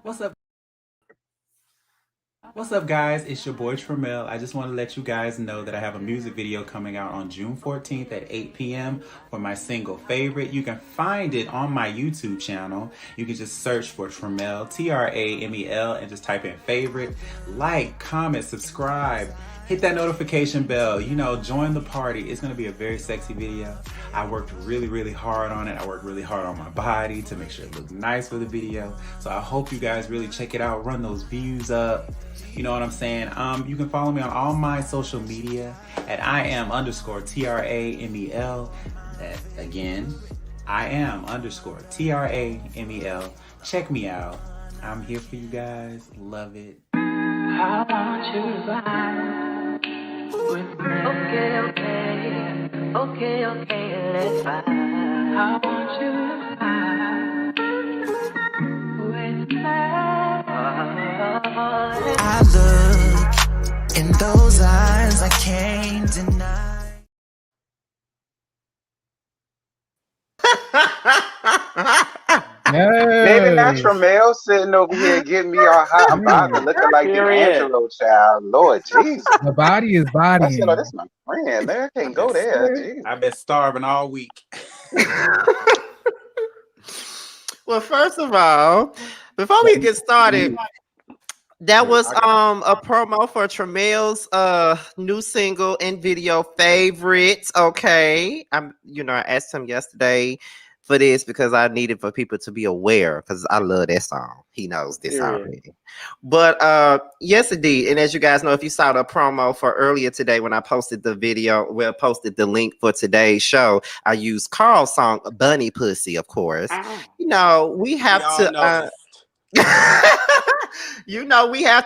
What's up? What's up, guys? It's your boy Tremel. I just want to let you guys know that I have a music video coming out on June 14th at 8 p.m. for my single Favorite. You can find it on my YouTube channel. You can just search for Tremel, Tramel, and just type in Favorite. Like, comment, subscribe. Hit that notification bell, join the party. It's gonna be a very sexy video. I worked really, really hard on it. I worked really hard on my body to make sure it looked nice for the video. So I hope you guys really check it out, run those views up. You know what I'm saying? You can follow me on all my social media at @IAM_TRAMEL. That again, IAM_TRAMEL. Check me out. I'm here for you guys. Love it. I want you to ride with me. Okay, let's ride. I want you to ride with me. I look in those eyes, I can't deny. Maybe Natural Male sitting over here getting me all hot and bothered, looking like the Angelo child. Lord Jesus. The body is I body. said, oh, that's my friend. Man, I can't go there. Jeez. I've been starving all week. Well, first of all, before we get started, that was a promo for Tremel's new single and video Favorites. Okay. I asked him yesterday for this because I needed for people to be aware because I love that song. He knows this already. But yes, indeed. And as you guys know, if you saw the promo for earlier today when I posted the video, posted the link for today's show, I used Carl's song Bunny Pussy, of course. We have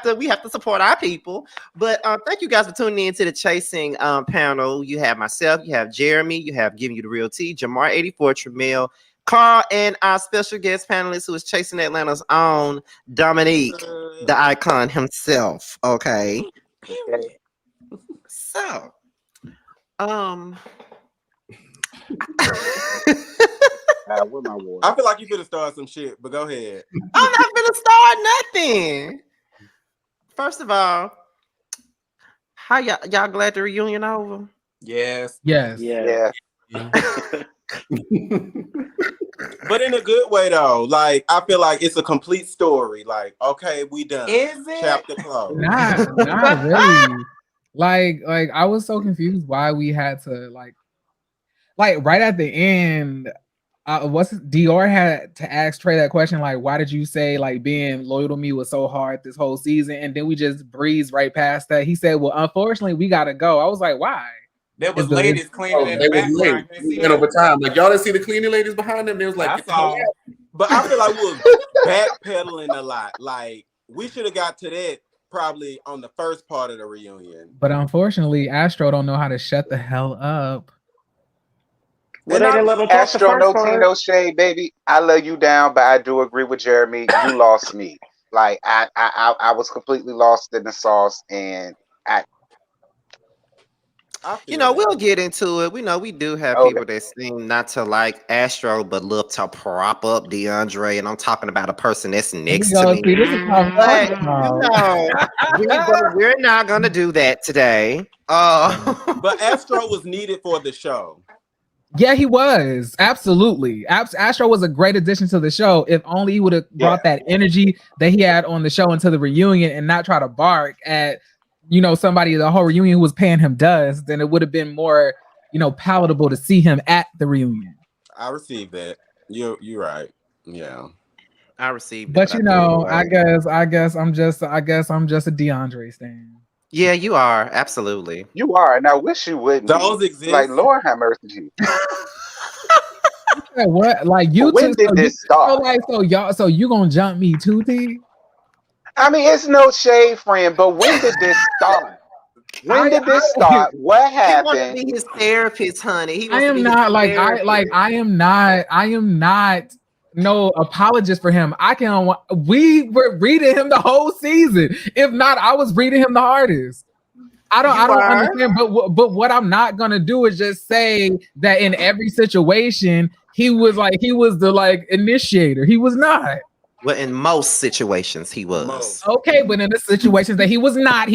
to we have to support our people. But thank you guys for tuning in to the Chasing panel. You have myself, you have Jeremy, you have Giving You the Real Tea, Jamar 84, Tremel, Carl, and our special guest panelist who is Chasing Atlanta's own Dominique, the icon himself. Okay. So Where my water? I feel like you could have started some shit, but go ahead. I'm not gonna start nothing. First of all, how y'all glad the reunion over? Yes. Yes. Yeah. But in a good way though. Like I feel like it's a complete story. Like, okay, we done. Is it? Chapter closed. Not really. Like I was so confused why we had to like right at the end. Dior had to ask Trey that question, like, why did you say like being loyal to me was so hard this whole season? And then we just breezed right past that. He said, well, unfortunately, we gotta go. I was like, why? There was ladies cleaning in the background. We went over time. Like y'all didn't see the cleaning ladies behind them. They was like, But I feel like we was backpedaling a lot. Like we should have got to that probably on the first part of the reunion. But unfortunately, Astro don't know how to shut the hell up. Astro, no tea, no shade, baby. I love you down, but I do agree with Jeremy. You lost me. Like I was completely lost in the sauce, and we'll get into it. We know we do have people that seem not to like Astro, but love to prop up DeAndre. And I'm talking about a person that's next to me. We're not gonna do that today. But Astro was needed for the show. Yeah, he was. Absolutely. Astro was a great addition to the show. If only he would have brought that energy that he had on the show into the reunion and not try to bark at, somebody the whole reunion who was paying him dust, then it would have been more, palatable to see him at the reunion. I received that. You're right. Yeah. I received it. But I guess I'm just a DeAndre stan. Yeah, you are. Absolutely. You are. And I wish you wouldn't. Those exist. Like, Lord have mercy. What? Like you? When did this start? So you gonna jump me too, T? I mean, it's no shade, friend. But when did this start? When did this start? What happened? He wanted to be his therapist, honey. I am not no apologist for him. We were reading him the whole season. If not, I was reading him the hardest. I don't understand. But what I'm not gonna do is just say that in every situation he was the initiator. He was not. Well, in most situations, he was. Most. Okay, but in the situations that he was not.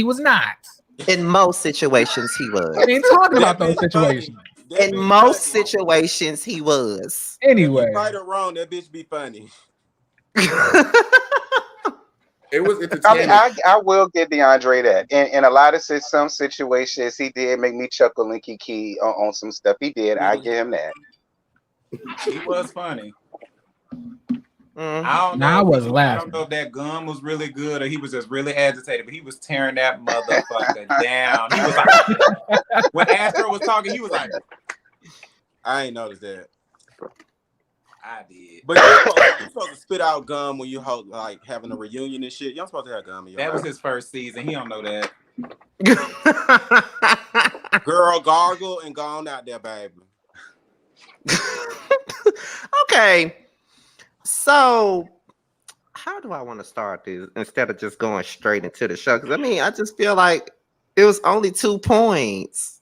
In most situations, he was. We ain't talking about That those bitch funny. situations. That In bitch most funny. situations, he was. If Anyway, you right or wrong, that bitch be funny. It was I mean, entertaining. I will give DeAndre that. In a lot of some situations, he did make me chuckle and Kiki on some stuff. He did. I give him that. He was funny. Mhm. I don't Nah, I know. was I laughing. don't know if that gum was really good or he was just really agitated, but he was tearing that motherfucker down. He was like, when Astro was talking, he was like, I ain't noticed that. I did. But you're supposed to spit out gum when you hold, like having a reunion and shit. You're supposed to have gum in your That was mouth. his first season. He don't know that. Girl, gargle and go on out there, baby. Okay. So, how do I want to start this instead of just going straight into the show? Because I mean, I just feel like it was only 2 points.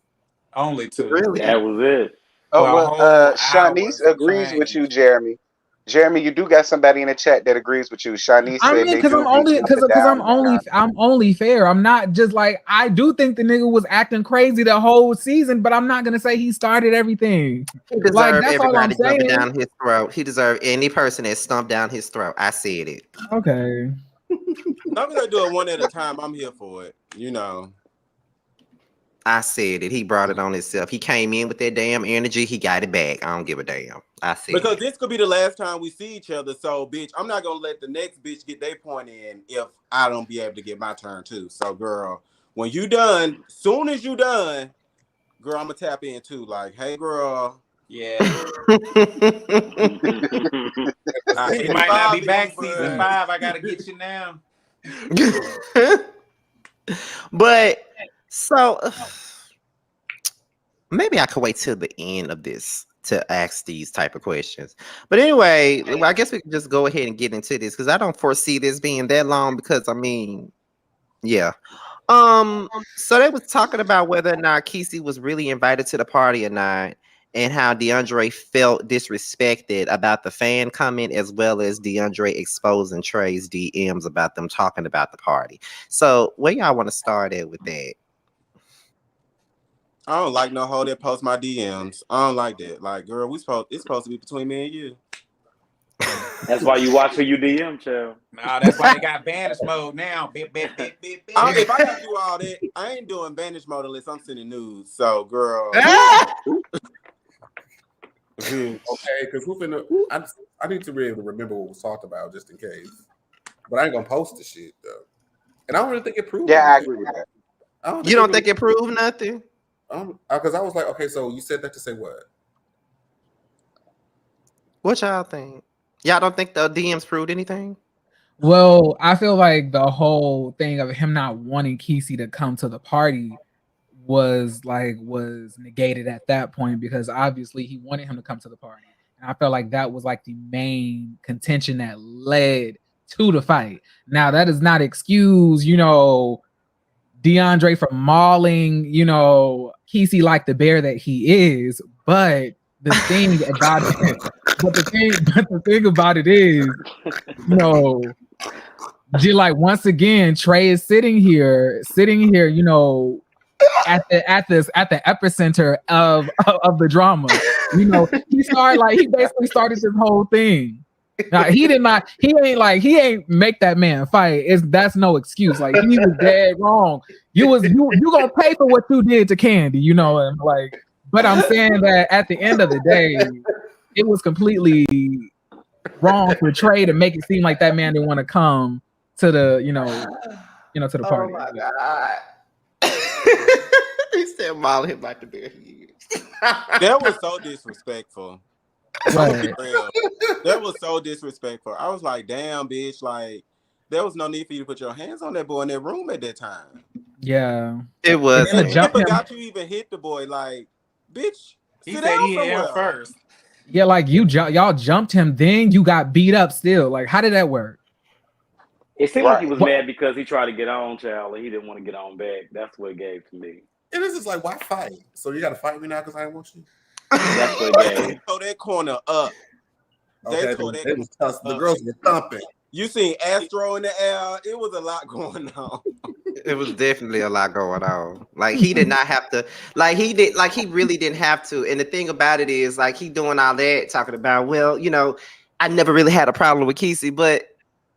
Only 2. Really? That was it. Oh For a well, whole hour, Shanice some agrees with change. you, Jeremy. Jeremy, you do got somebody in the chat that agrees with you. Shanice I said mean, they because do I'm only beat you down in the comments. I'm only fair. I'm not just like I do think the nigga was acting crazy the whole season, but I'm not gonna say he started everything. He deserved Like that's all I'm everybody jumping saying. down his throat. He deserved any person that stumped down his throat. I said it. Okay. I'm gonna do it one at a time. I'm here for it. You know. I said it. He brought it on himself. He came in with that damn energy. He got it back. I don't give a damn. I said Because it. this could be the last time we see each other. So, bitch, I'm not gonna let the next bitch get their point in if I don't be able to get my turn too. So, girl, when you done, soon as you done, girl, I'm gonna tap in too. Like, hey, girl. Yeah. I He hit might not be Bobby back on the season butt. 5. I gotta get you now. But so maybe I could wait till the end of this to ask these type of questions. But anyway, I guess we can just go ahead and get into this because I don't foresee this being that long because I mean, yeah. So they was talking about whether or not Kiki was really invited to the party or not, and how DeAndre felt disrespected about the fan comment, as well as DeAndre exposing Trey's DMs about them talking about the party. So where y'all want to start at with that? I don't like no hoe that posts my DMs. I don't like that. Like, girl, it's supposed to be between me and you. That's why you watch for your DM, child. Nah, that's why they got banish mode now. Bip, bip, bip, bip, bip. If I gotta do all that, I ain't doing banish mode unless I'm sending nudes. So, girl. Okay, because I need to be able to remember what was talked about just in case. But I ain't gonna post the shit though. And I don't really think it proved Yeah, I anything. agree with that. You don't think it proved nothing? Because I was like, okay, so you said that to say what? What y'all think? Y'all don't think the DMs proved anything? Well, I feel like the whole thing of him not wanting Kiki to come to the party was negated at that point because obviously he wanted him to come to the party. And I felt like that was like the main contention that led to the fight. Now that does not excuse, DeAndre from mauling, Kiki like the bear that he is, but the thing about it, but the thing about it is, like once again, Trey is sitting here, at the epicenter of the drama. He basically started this whole thing. Now, he ain't make that man fight. That's no excuse. Like he was dead wrong. You gonna pay for what you did to Candy, and but I'm saying that at the end of the day, it was completely wrong for Trey to make it seem like that man didn't want to come to the to the party. Oh my god. He said Molly him like the bear he is. That was so disrespectful. Right. That was so disrespectful. I was like, damn, bitch, like there was no need for you to put your hands on that boy in that room at that time. Yeah. It was. And I forgot you even hit the boy, like, bitch. He said he hit him first. Yeah, like y'all jumped him, then you got beat up still. Like, how did that work? It seemed like he was mad because he tried to get on, child, and he didn't want to get on back. That's what it gave to me. And it's just like, why fight? So you got to fight me now because I didn't want you? That's what it gave. Throw that corner up. Okay, the girls were thumping. You seen Astro in the air. It was a lot going on. It was definitely a lot going on. Like he did not have to. He really didn't have to. And the thing about it is, like, he doing all that talking about, well, I never really had a problem with Kiki, but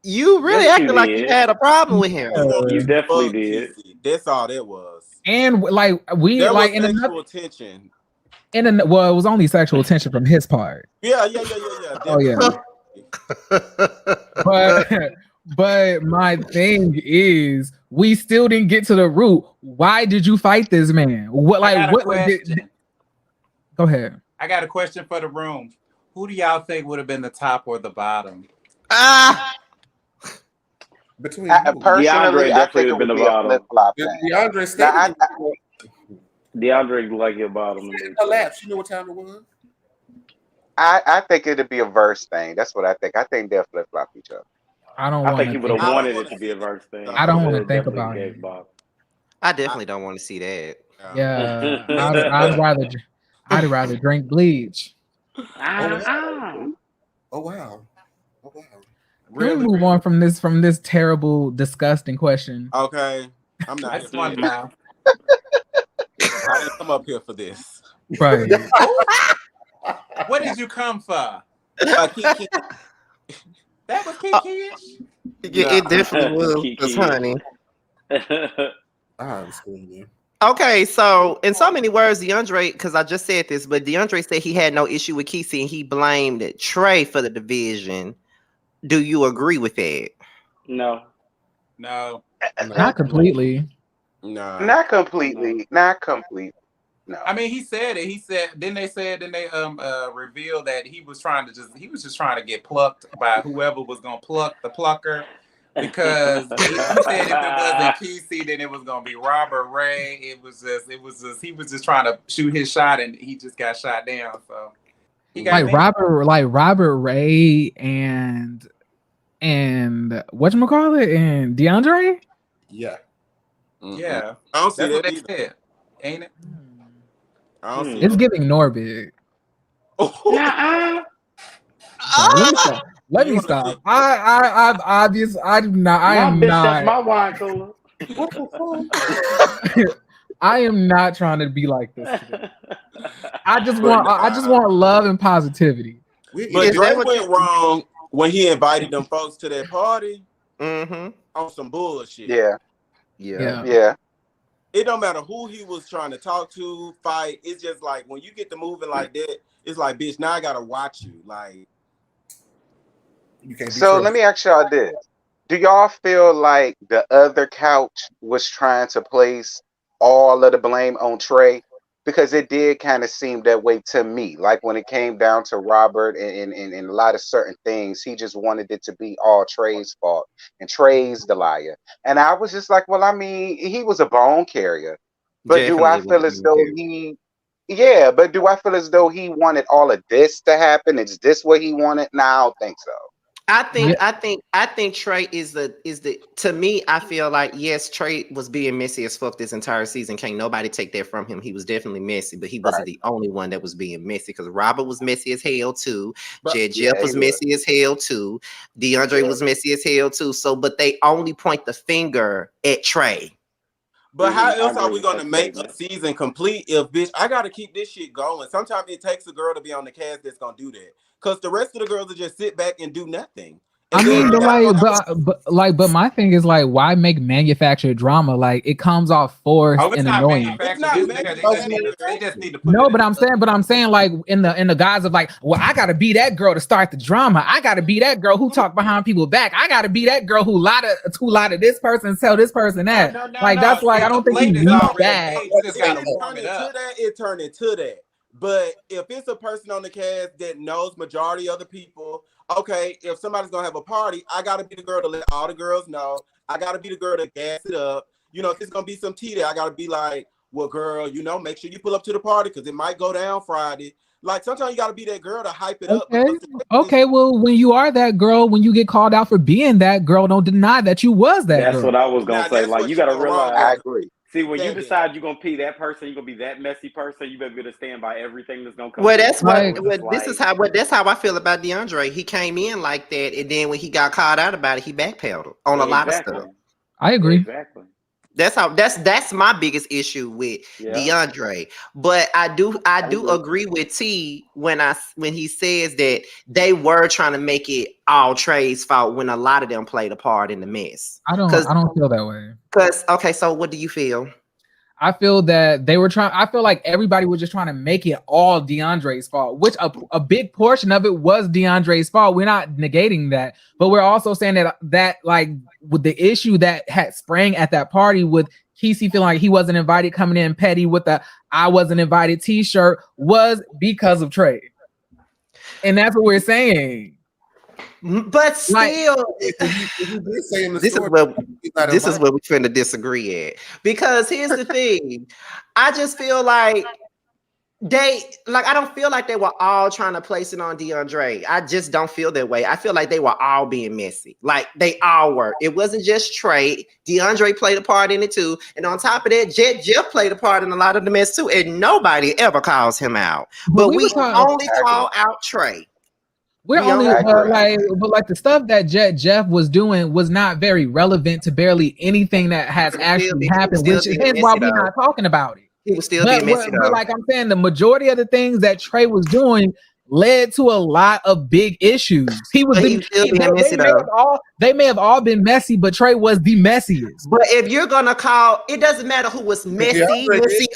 you really acting like you had a problem with him. You definitely did. That's all that was. And like we there like was in sexual tension. Well, it was only sexual tension from his part. Yeah. Oh yeah. But my thing is, we still didn't get to the root. Why did you fight this man? What? Go ahead. I got a question for the room. Who do y'all think would have been the top or the bottom? Between personally, I think it would be a flip-flop thing. DeAndre stayed. DeAndre like your bottom. Elapsed. You know what time it was? I think it'd be a verse thing. That's what I think. I think they'll flip-flop each other. I think he would have wanted it to be a verse thing. I don't want to think about it. I definitely don't want to see that. Yeah, I'd rather drink bleach. Oh wow. Can we move on from this terrible, disgusting question? Okay, I'm not. I just want to know. I didn't come up here for this. Right. What did you come for? Kiki. That was Kiki-ish? Yeah, it definitely was, because honey. I'm screaming. Okay, so in so many words, DeAndre, because I just said this, but DeAndre said he had no issue with Kiki and he blamed Trey for the division. Do you agree with that? No. Not completely. No. Not completely. Not completely. No. I mean, he said it. He said. Then they revealed that he was just trying to get plucked by whoever was gonna pluck the plucker, because he said if it wasn't Kiki, then it was gonna be Robert Ray. It was just he was just trying to shoot his shot and he just got shot down. So he got Robert Ray and whatchamacallit and DeAndre. Yeah. Yeah. I don't see That's what that they either. said, ain't it? I don't see It's giving Norbit. Let me stop. I am not. That's my wine cooler. I am not trying to be like this today. I just want love and positivity. But Dre went wrong when he invited them folks to that party on some bullshit. Yeah. It don't matter who he was trying to talk to, fight. It's just like when you get to moving like that, it's like, bitch, now I gotta watch you. Like, you can't be so let me ask y'all this. Do y'all feel like the other couch was trying to place all of the blame on Trey? Because it did kind of seem that way to me. Like when it came down to Robert and a lot of certain things, he just wanted it to be all Trey's fault. And Trey's the liar. And I was just like, well, I mean, he was a bone carrier. But do I feel as though do I feel as though he wanted all of this to happen? Is this what he wanted? No, I don't think so. I think Trey is the to me, I feel like, yes, Trey was being messy as fuck this entire season. Can't nobody take that from him. He was definitely messy, but he wasn't the only one that was being messy, because Robert was messy as hell too. Jeff was messy as hell too. DeAndre was messy as hell too. So, but they only point the finger at Trey. But how else are we going to make a season complete if, bitch, I got to keep this shit going? Sometimes it takes a girl to be on the cast that's going to do that. Because the rest of the girls will just sit back and do nothing. I mean, but my thing is, like, why make manufactured drama? Like, it comes off forced and annoying. They just need to put no, but I'm saying, like, in the guise of like, well, I gotta be that girl to start the drama. I gotta be that girl who talk behind people's back. I gotta be that girl who lie to this person and tell this person that. That's like, I don't think you need that. It turned into that. But if it's a person on the cast that knows majority of the people, okay, if somebody's gonna have a party, I gotta be the girl to let all the girls know. I gotta be the girl to gas it up. You know, if it's gonna be some tea there, I gotta be like, well, girl, you know, make sure you pull up to the party because it might go down Friday. Like, sometimes you gotta be that girl to hype it up. Okay, well, when you are that girl, when you get called out for being that girl, don't deny that you was that girl. That's what I was gonna say. Like, you gotta realize. I agree. See, when you Second. decide you're gonna be that person, you're gonna be that messy person. You better be able to stand by everything that's gonna come. Well, through. that's Right. what this is how. What that's how I feel about DeAndre. He came in like that, and then when he got caught out about it, he backpedaled on a lot of Exactly. stuff. I agree. Exactly. That's my biggest issue with DeAndre. But I do agree with T when he says that they were trying to make it all Trey's fault when a lot of them played a part in the mess. I don't feel that way. Because okay, so what do you feel? I feel that they were trying. I feel like everybody was just trying to make it all DeAndre's fault, which a big portion of it was DeAndre's fault. We're not negating that, but we're also saying that like with the issue that had sprang at that party with Kiki feeling like he wasn't invited, coming in petty with the "I wasn't invited" T-shirt was because of Trey, and that's what we're saying. But still, this is where we finna disagree at. Because here's the thing, I just feel like I don't feel like they were all trying to place it on DeAndre. I just don't feel that way. I feel like they were all being messy. Like they all were. It wasn't just Trey. DeAndre played a part in it too. And on top of that, Jeff played a part in a lot of the mess too. And nobody ever calls him out. But we only call out Trey. We're only but the stuff that Jeff was doing was not very relevant to barely anything that has actually happened, which is why we're not talking about it. He was still being messy though. But like I'm saying, the majority of the things that Trey was doing led to a lot of big issues. They may have all been messy, but Trey was the messiest. But if you're gonna call, it doesn't matter who was messy, messy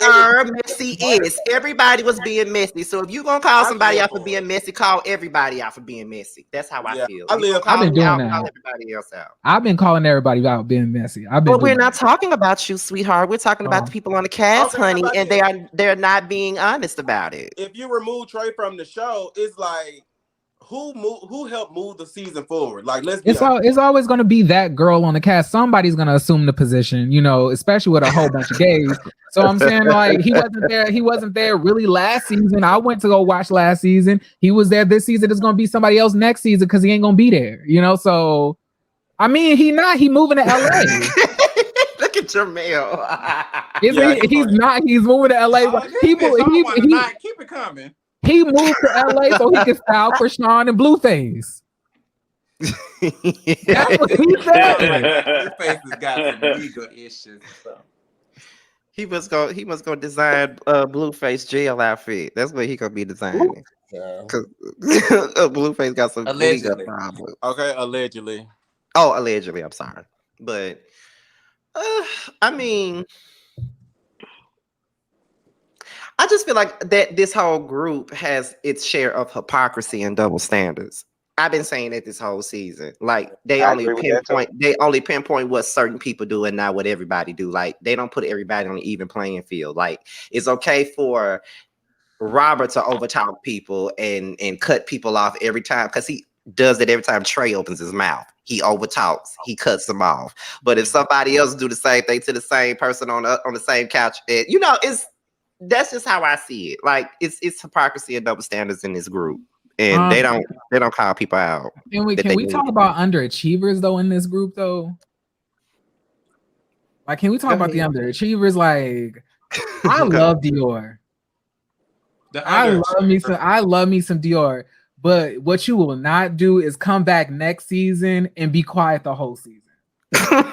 is. Everybody was being messy. So if you're gonna call somebody out for being messy, call everybody out for being messy. That's how I feel. I've been doing that. Call everybody else out. I've been calling everybody out being messy. But we're not talking about you, sweetheart. We're talking about the people on the cast, honey, and they're not being honest about it. If you remove Trey from the show, it's like who helped move the season forward? Like it's always going to be that girl on the cast. Somebody's going to assume the position, especially with a whole bunch of gays. So I'm saying like he wasn't there really last season. I went to go watch last season. He was there this season. It's going to be somebody else next season because he ain't going to be there. So I mean he moving to LA. Look at Jamel. He's moving to LA. Keep it coming. He moved to LA so he could style for Sean and Blueface. That's what he said. Blueface has got some legal issues. So. He was gonna design Blueface jail outfit. That's what he gonna be designing. Because Blueface got some legal problems. Okay, allegedly. Oh, allegedly. I'm sorry, but I mean. I just feel like that this whole group has its share of hypocrisy and double standards. I've been saying that this whole season. Like they only pinpoint what certain people do and not what everybody do. Like they don't put everybody on an even playing field. Like it's okay for Robert to overtalk people and cut people off every time because he does it every time Trey opens his mouth. He overtalks, he cuts them off. But if somebody else do the same thing to the same person on the same couch, that's just how I see it. Like it's hypocrisy and double standards in this group, and they don't call people out. Can we talk about underachievers though in this group though? Like, can we talk about the underachievers? Like, I love Dior. I love me some Dior. But what you will not do is come back next season and be quiet the whole season. That's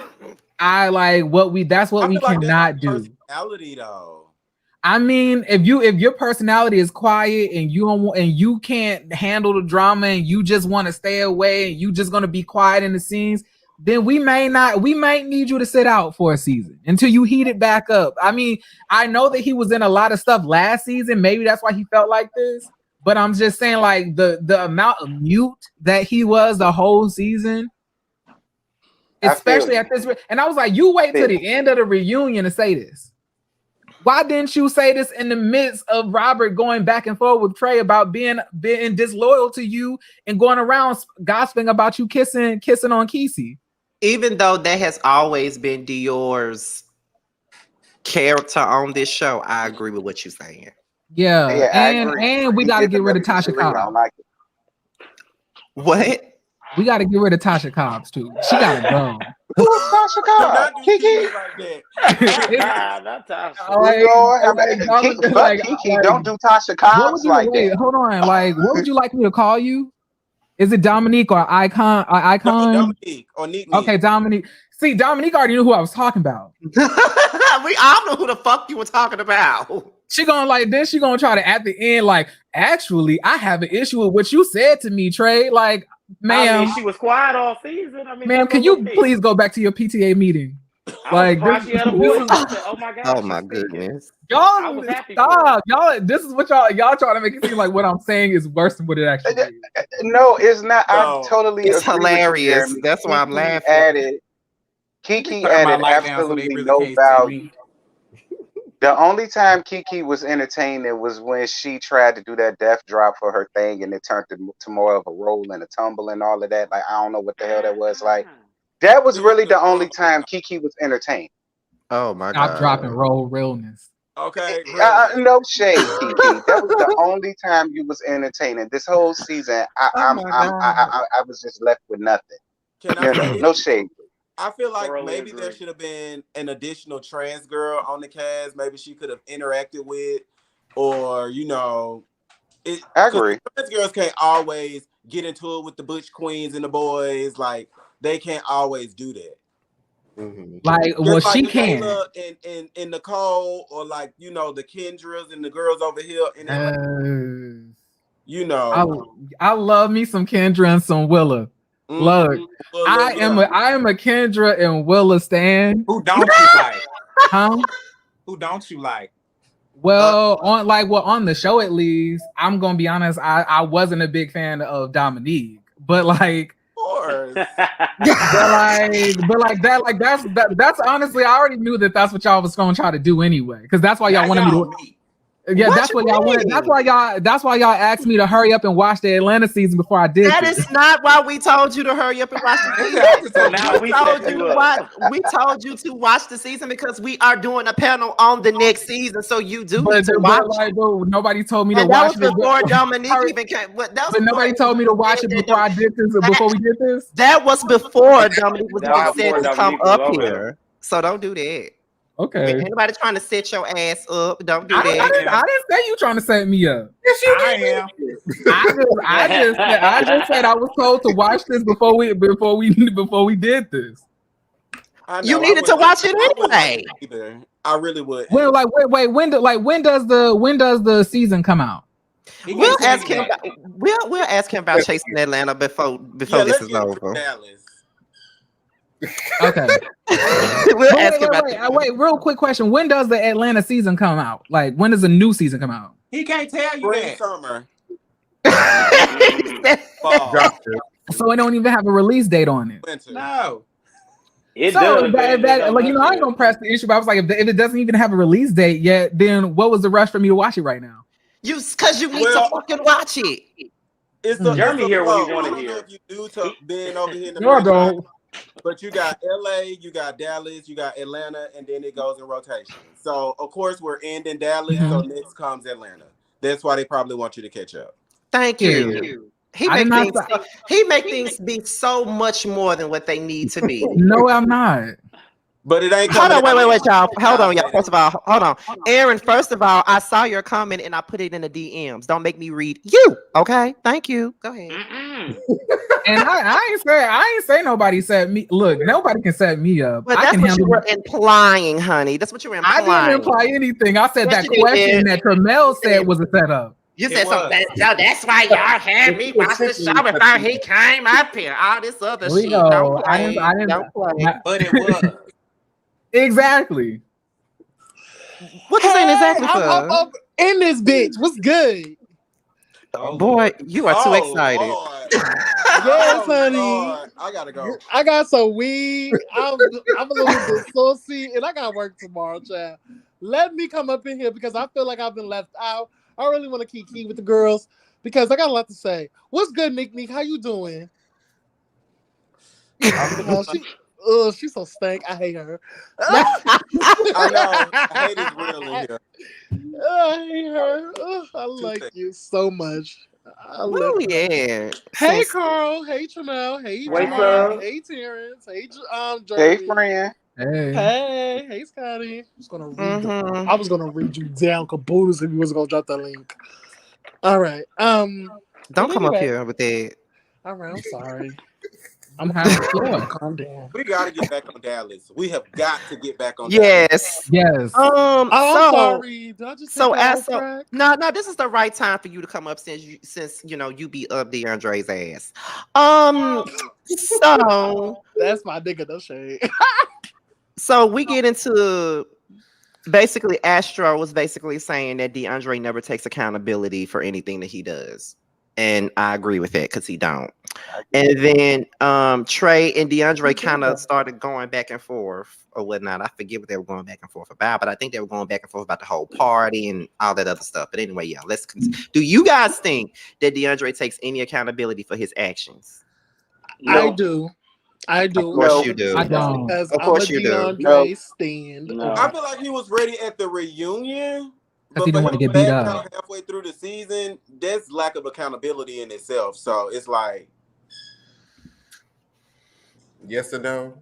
what we cannot do. Personality though. I mean, if your personality is quiet and you can't handle the drama and you just want to stay away and you just gonna be quiet in the scenes, then we might need you to sit out for a season until you heat it back up. I mean, I know that he was in a lot of stuff last season. Maybe that's why he felt like this. But I'm just saying, like the amount of mute that he was the whole season, especially at this. And I was like, you wait till the end of the reunion to say this. Why didn't you say this in the midst of Robert going back and forth with Trey about being disloyal to you and going around gossiping about you kissing on Kiki? Even though that has always been Dior's character on this show, I agree with what you're saying. Yeah, and we got to get rid of Tasha Cobbs. What? We got to get rid of Tasha Cobbs too. She got to go. Who's Tasha Cobb? Not do Kiki? like that. Not Tasha. But Kiki, don't do Tasha Cobbs like that. Hold on. Like, what would you like me to call you? Is it Dominique or Icon? Icon? Dominique or Neat. Okay, Dominique. See, Dominique already knew who I was talking about. We all know who the fuck you were talking about. She gonna try to at the end, like, actually, I have an issue with what you said to me, Trey. Like, ma'am, I mean, she was quiet all season. I mean, ma'am, can you please go back to your PTA meeting? Like, oh my god. Oh my goodness. Y'all stop. Y'all, this is what y'all trying to make it seem like what I'm saying is worse than what it actually is. No, it's not. I totally It's agree hilarious. With you. That's why I'm laughing. Kiki added absolutely no value. The only time Kiki was entertaining was when she tried to do that death drop for her thing, and it turned to more of a roll and a tumble and all of that. Like, I don't know what the hell that was. Like, that was really the only time Kiki was entertained. Oh my god! Stop dropping roll realness. Okay. No shade, Kiki. That was the only time you was entertaining. This whole season, I was just left with nothing. No shade. I feel like maybe there should have been an additional trans girl on the cast. Maybe she could have interacted with, or I agree. Trans girls can't always get into it with the butch queens and the boys. Like, they can't always do that. Mm-hmm. Like, well, she can. And Nicole, or like the Kendras and the girls over here. I love me some Kendra and some Willa. Look, I am a Kendra and Willa stan. Who don't you like? Huh? Who don't you like? Well, on the show at least, I'm gonna be honest. I wasn't a big fan of Dominique, but like, that's honestly, I already knew that's what y'all was gonna try to do anyway, because that's why y'all wanted me to. Yeah, that's what y'all wanted. That's why y'all asked me to hurry up and watch the Atlanta season before I did. That is not why we told you to hurry up and watch the season. So now we told you to watch the season because we are doing a panel on the next season. So you do need to watch. Nobody told me to and watch it. That was before Dominique even came. But nobody told me to watch it before I did this. Before we did this. That was before Dominique was even said to come up here. So don't do that. Okay. If anybody trying to set your ass up, don't do that. I didn't say you trying to set me up. Yes, you did. I just said I was told to watch this before we did this. You needed to watch it anyway. I really would. Well, like wait, when does the season come out? We'll ask him. We'll ask him about chasing Atlanta before this is over. Okay. Wait, real quick question. When does the Atlanta season come out? Like, when does the new season come out? He can't tell you that. Summer. So it don't even have a release date on it. Winter. No. It does. I ain't gonna press the issue, but I was like, if it doesn't even have a release date yet, then what was the rush for me to watch it right now? Because you need to fucking watch it. It's the Jeremy here when you want to hear. You do to being over here in the No, I don't. But you got LA, you got Dallas, you got Atlanta, and then it goes in rotation. So of course we're ending Dallas, so next comes Atlanta. That's why they probably want you to catch up. Thank you. He make things be so much more than what they need to be. No, I'm not. But it ain't. Hold on, wait, y'all. Hold on, y'all. First of all, hold on, Aaron. First of all, I saw your comment and I put it in the DMs. Don't make me read you. Okay, thank you. Go ahead. And I ain't say nobody set me. Look, nobody can set me up. But that's what you were implying, honey. That's what you were implying. I didn't imply anything. I said that question that Tramel said was a setup. You said something. That's why y'all had me watch the show before he came up here. All this other shit. Don't play. Don't play. But it was. Exactly. What you saying exactly? I'm in this bitch. What's good? Boy, you are too excited. Yes, honey. Lord. I gotta go. I got some weed. I'm a little bit saucy, and I got work tomorrow, child. Let me come up in here because I feel like I've been left out. I really want to kiki with the girls because I got a lot to say. What's good, Nick? How you doing? She's so stank. I hate her. I know. Hate is real in here. I hate her. I like you so much. Oh yeah. Hey Carl, hey Tramel, hey What's Jamar, up? hey Terrence, hey Hey, Jeremy. friend. Hey. Hey Scotty. I was gonna read you down caboodles if you was gonna drop that link. All right. Don't come up here with that. All right, I'm sorry. I'm having the floor. Calm down. We got to get back on Dallas. We have got to get back on Dallas. Yes. I'm So sorry. Did I just so take that as off so track? no, this is the right time for you to come up since you beat up DeAndre's ass. So That's my nigga, no shade. so we get into basically Astro was basically saying that DeAndre never takes accountability for anything that he does. And I agree with that because he don't. And then Trey and DeAndre kind of started going back and forth or whatnot. I forget what they were going back and forth about, but I think they were going back and forth about the whole party and all that other stuff. But anyway, yeah, let's continue. Do you guys think that DeAndre takes any accountability for his actions? I do. Of course you do. I don't. Because Of I'm course a you do. DeAndre stand. No. I feel like he was ready at the reunion. Because he But didn't for want to him get beat back up. out halfway through the season, that's lack of accountability in itself. So it's like, Yes or no?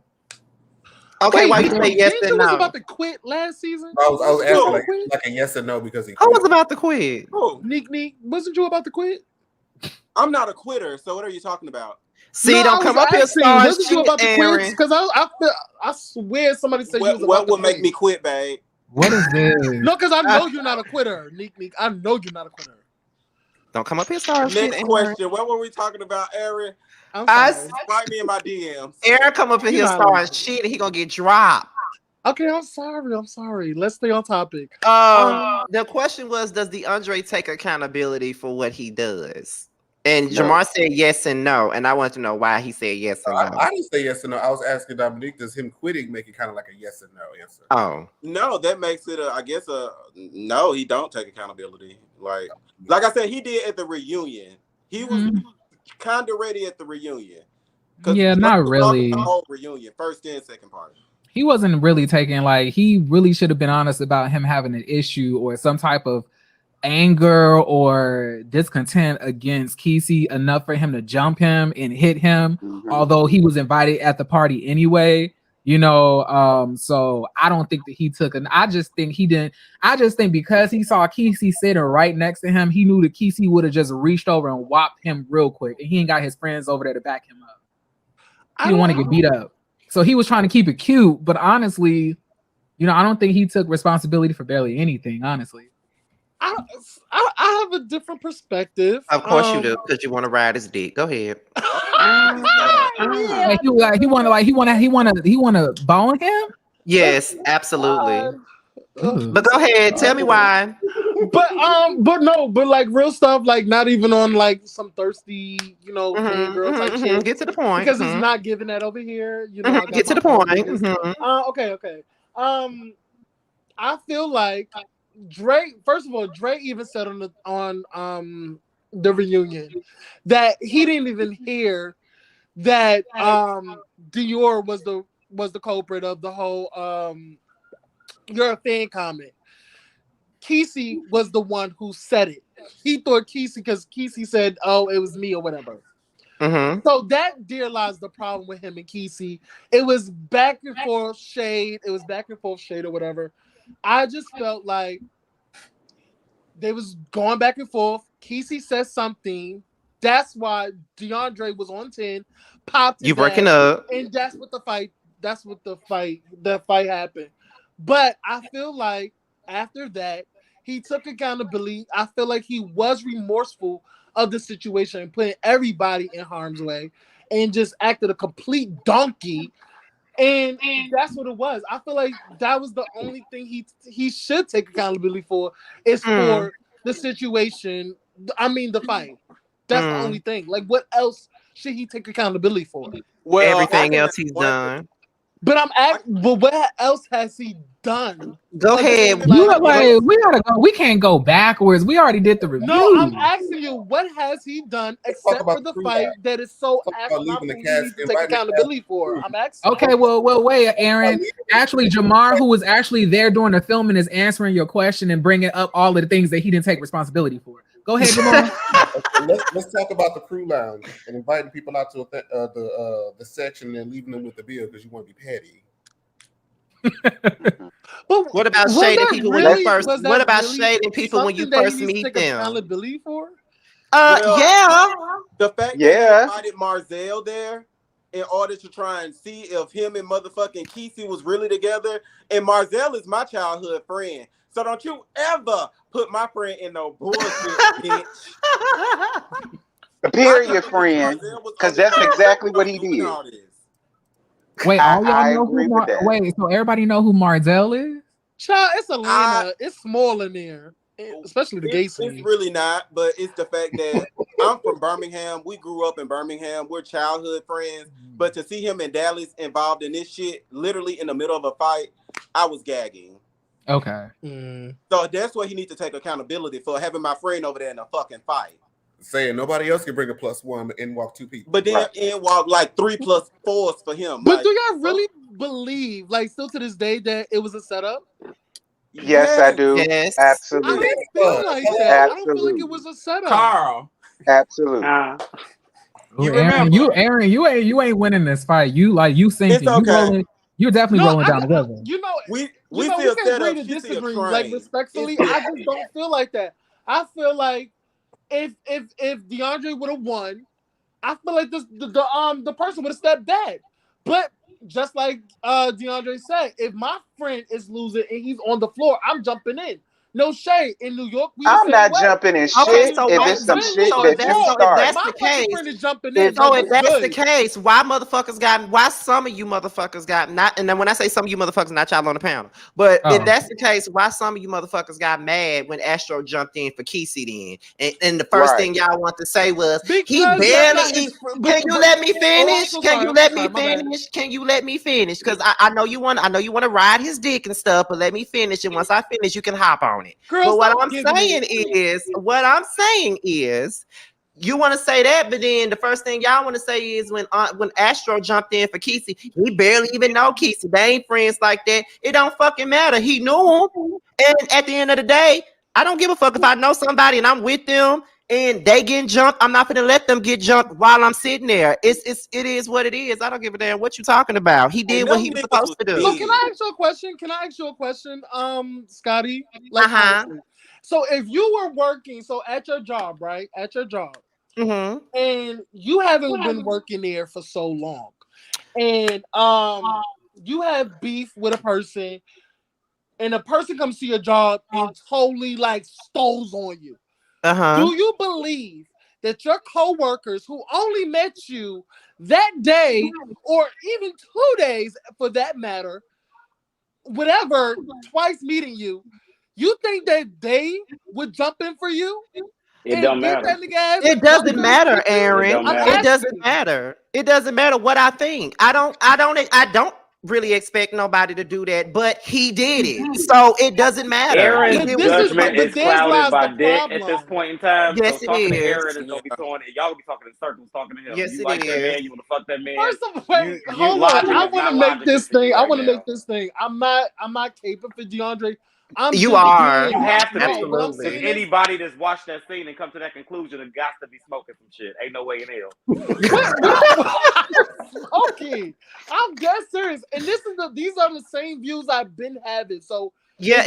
Okay, why you didn't say yes you and was no? about to quit last season? I was asking Who? like a yes or no because he I was quit. about to quit. oh, Neek, wasn't you about to quit? I'm not a quitter. So what are you talking about? See, No, don't I come was up here asking, starting wasn't you shit, about to quit? Aaron. Because I swear somebody said you was about What to would quit. make me quit, babe? What is this? No, because I know you're not a quitter, Neek. I know you're not a quitter. Don't come up here starting shit, Next Aaron. question. What were we talking about, Aaron? I'm I sorry. Write me in my DMs. Aaron come up in You here know I starting love you. shit and he gonna get dropped. Okay, I'm sorry. Let's stay on topic. The question was, does DeAndre take accountability for what he does? And Jamar said yes and no, and I want to know why he said yes and no. I didn't say yes or no. I was asking Dominique, does him quitting make it kind of like a yes or no answer? Oh, No, that makes it I guess no, he don't take accountability. Like I said, he did at the reunion. He was kind of ready at the reunion. Yeah, not really. The whole reunion, first and second part. He wasn't really taking, like, he really should have been honest about him having an issue or some type of anger or discontent against Kiki enough for him to jump him and hit him, although he was invited at the party anyway, so I don't think that he took an I just think because he saw Kiki sitting right next to him, he knew that Kiki would have just reached over and whopped him real quick, and he ain't got his friends over there to back him up. He didn't want to get beat up, so he was trying to keep it cute, but honestly, I don't think he took responsibility for barely anything, honestly. I have a different perspective. Of course you do, because you want to ride his dick. Go ahead. Like he want to bone him. Yes, absolutely. But go ahead, tell me why. But like real stuff, like not even on like some thirsty, fangirl type shit. Get to the point. Because it's not giving that over here. Get to the point. Okay. I feel like Drake. First of all, Drake even said on the reunion that he didn't even hear that Dior was the culprit of the whole "you're a fan" comment. Kiki was the one who said it. He thought Kiki because Kiki said, "Oh, it was me" or whatever. So that there lies the problem with him and Kiki. It was back and forth shade. It was back and forth shade or whatever. I just felt like they was going back and forth. Kiki said something. That's why DeAndre was on 10, popped. You breaking up, and that's what the fight. That's what the fight. That fight happened. But I feel like after that, he took accountability. I feel like he was remorseful of the situation and putting everybody in harm's way, and just acted a complete donkey. And that's what it was. I feel like that was the only thing he should take accountability for is for the situation. I mean, the fight. That's the only thing. Like, what else should he take accountability for? Well, everything else he's done. But I'm asking, but what else has he done? Go ahead. We gotta go. We can't go backwards. We already did the review. No, I'm asking you, what has he done except for the fight that is so astronomical he needs to take accountability for? I'm asking. Okay, well, wait, Aaron. Actually, Jamar, who was actually there during the filming, is answering your question and bringing up all of the things that he didn't take responsibility for. Go ahead, Jamal. Let's talk about the crew lounge and inviting people out to the section and leaving them with the bill because you want to be petty. What about Was shading that people really- when you first? was that What about really shading people when you something that he first needs to meet take them? accountability for? Well, Yeah. The fact that he invited Marzell there in order to try and see if him and motherfucking Kiki was really together. And Marzell is my childhood friend. So don't you ever put my friend in no bullshit, bitch. Period, friend. Because that's exactly what he did. Wait, all y'all I know agree who with that. Wait, so everybody know who Marzell is? Child, it's Atlanta. It's small in there, especially the gay It's scene. really not, but it's the fact that I'm from Birmingham. We grew up in Birmingham. We're childhood friends. But to see him and Dallas involved in this shit, literally in the middle of a fight, I was gagging. Okay. So that's what he needs to take accountability for, having my friend over there in a fucking fight. Saying nobody else can bring a +1 and walk 2 people. But then in walk like 3+4s for him. But like, do y'all really believe, like, still to this day, that it was a setup? Yes, I do. Yes. I Absolutely. don't feel like that. I don't feel like it was a setup. Carl. Absolutely. You Aaron, you ain't winning this fight. You sinking. It's okay. You're definitely No, rolling down together. You know, we we see a can setup, agree to she see a disagree. train. Like, respectfully, I just don't feel like that. I feel like if DeAndre would have won, I feel like the person would have stepped back. But just like DeAndre said, if my friend is losing and he's on the floor, I'm jumping in. No shade. In New York, I'm not jumping in shit if it's some shit that you If start. that's the case, friend is jumping in. so if that's the case, why some of you motherfuckers got not, and then when I say some of you motherfuckers, not y'all on the panel, but if that's the case, why some of you motherfuckers got mad when Astro jumped in for Kiki then? And the first thing y'all want to say was, he barely, can you let me finish? Can you let me finish? Can you let me finish? Because I know you want to ride his dick and stuff, but let me finish. And once I finish, you can hop on it. Girl, but what stop I'm giving saying is, you want to say that, but then the first thing y'all want to say is when Astro jumped in for Kiki, he barely even know Kiki. They ain't friends like that. It don't fucking matter. He knew him, and at the end of the day, I don't give a fuck if I know somebody and I'm with them and they getting jumped. I'm not gonna let them get jumped while I'm sitting there. It is what it is. I don't give a damn what you talking about. He did what he was supposed to do. So can I ask you a question? Scotty? Like, honestly. So if you were working, at your job, right? At your job, and you haven't been working there for so long, and you have beef with a person, and a person comes to your job and totally like stoles on you. Do you believe that your coworkers who only met you that day, or even 2 days for that matter, whatever, twice meeting you, you think that they would jump in for you? It don't matter. It doesn't matter, Aaron. It doesn't matter. It doesn't matter what I think. I don't really expect nobody to do that, but he did it, so it doesn't matter. Aaron's judgment is clouded by dick at this point in time. Yes, so talking it to is. Aaron is gonna be throwing it. Y'all gonna be talking in circles, talking to him. Yes, you it like that is. man? You wanna fuck that man? First of all, hold on. I want to make this thing. I'm not caping for DeAndre. You are. You have to be. Absolutely. If anybody that's watched that scene and come to that conclusion, it got to be smoking some shit. Ain't no way in hell. Okay, I'm dead serious, and these are the same views I've been having. So you've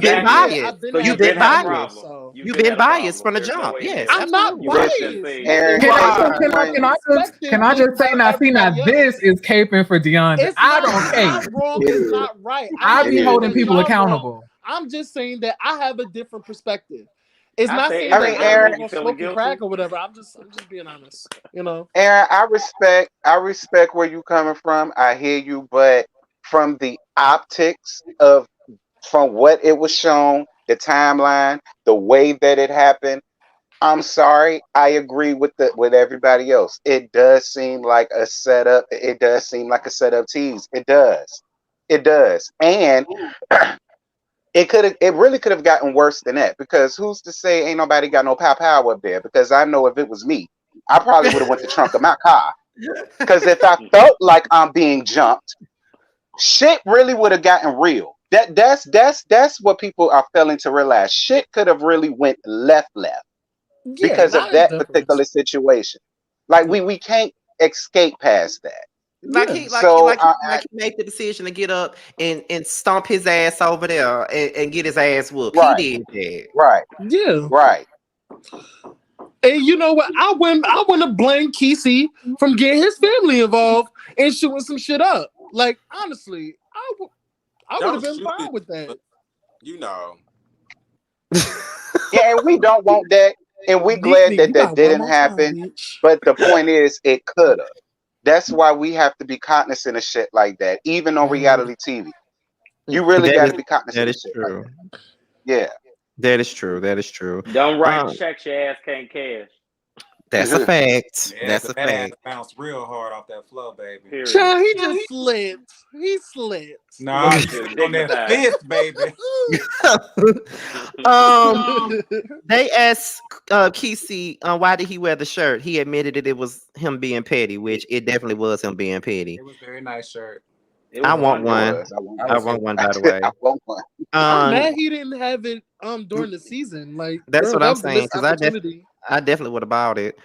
been biased. You've been biased. You've been biased from the jump. Yes, I'm not biased. Can I just say now? See, now this is caping for DeAndre. I don't cape. It's not wrong. It's not right. I be holding people accountable. I'm just saying that I have a different perspective. It's not saying I mean, Aaron, I'm smoking crack or whatever. I'm just being honest. You know, Aaron, I respect where you coming from. I hear you, but from the optics from what it was shown, the timeline, the way that it happened, I'm sorry. I agree with everybody else. It does seem like a setup. It does seem like a setup tease. It does. And it really could have gotten worse than that, because who's to say ain't nobody got no pow up there? Because I know if it was me, I probably would have went the trunk of my car. Because if I felt like I'm being jumped, shit really would have gotten real. That's what people are failing to realize. Shit could have really went left Yeah, because of not that difference. particular situation. Like we can't escape past that. Like Yeah. he So he made the decision to get up and stomp his ass over there and get his ass whooped. right, He did that. right, Yeah. right. And you know what? I want to blame Kiki from getting his family involved and shooting some shit up. Like honestly, I would have Don't been shoot fine it, with that. you know. Yeah, and we don't want that, and we're glad Nick, that you that got one didn't more time, happen. bitch. But the point is, it could have. That's why we have to be cognizant of shit like that, even on reality TV. You really got to be cognizant of shit like true. that. Yeah. That is true. That is true. Don't write checks your ass can't cash. That's a fact. Yeah, That's so a that ass fact. bounced real hard off that floor, baby. Period. Child, he just slipped. He slipped. Nah, Look, you just on that dignified. fifth, baby. They asked Kiki why did he wear the shirt. He admitted that it was him being petty, which it definitely was him being petty. It was a very nice shirt. I want one. It was. I want one, by the way. I want one. I'm mad he didn't have it during the season. Like That's girl, what that I'm was a saying, missed because opportunity. I definitely would have bought it.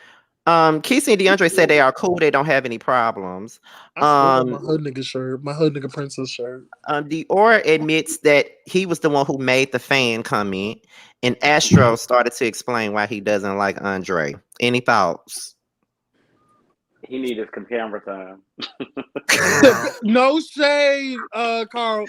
Kiki and DeAndre said they are cool. They don't have any problems. I still got my hood nigga shirt, my hood nigga princess shirt. Dior admits that he was the one who made the fan comment, and Astro started to explain why he doesn't like Andre. Any thoughts? He needed some camera time. No shade, Carl.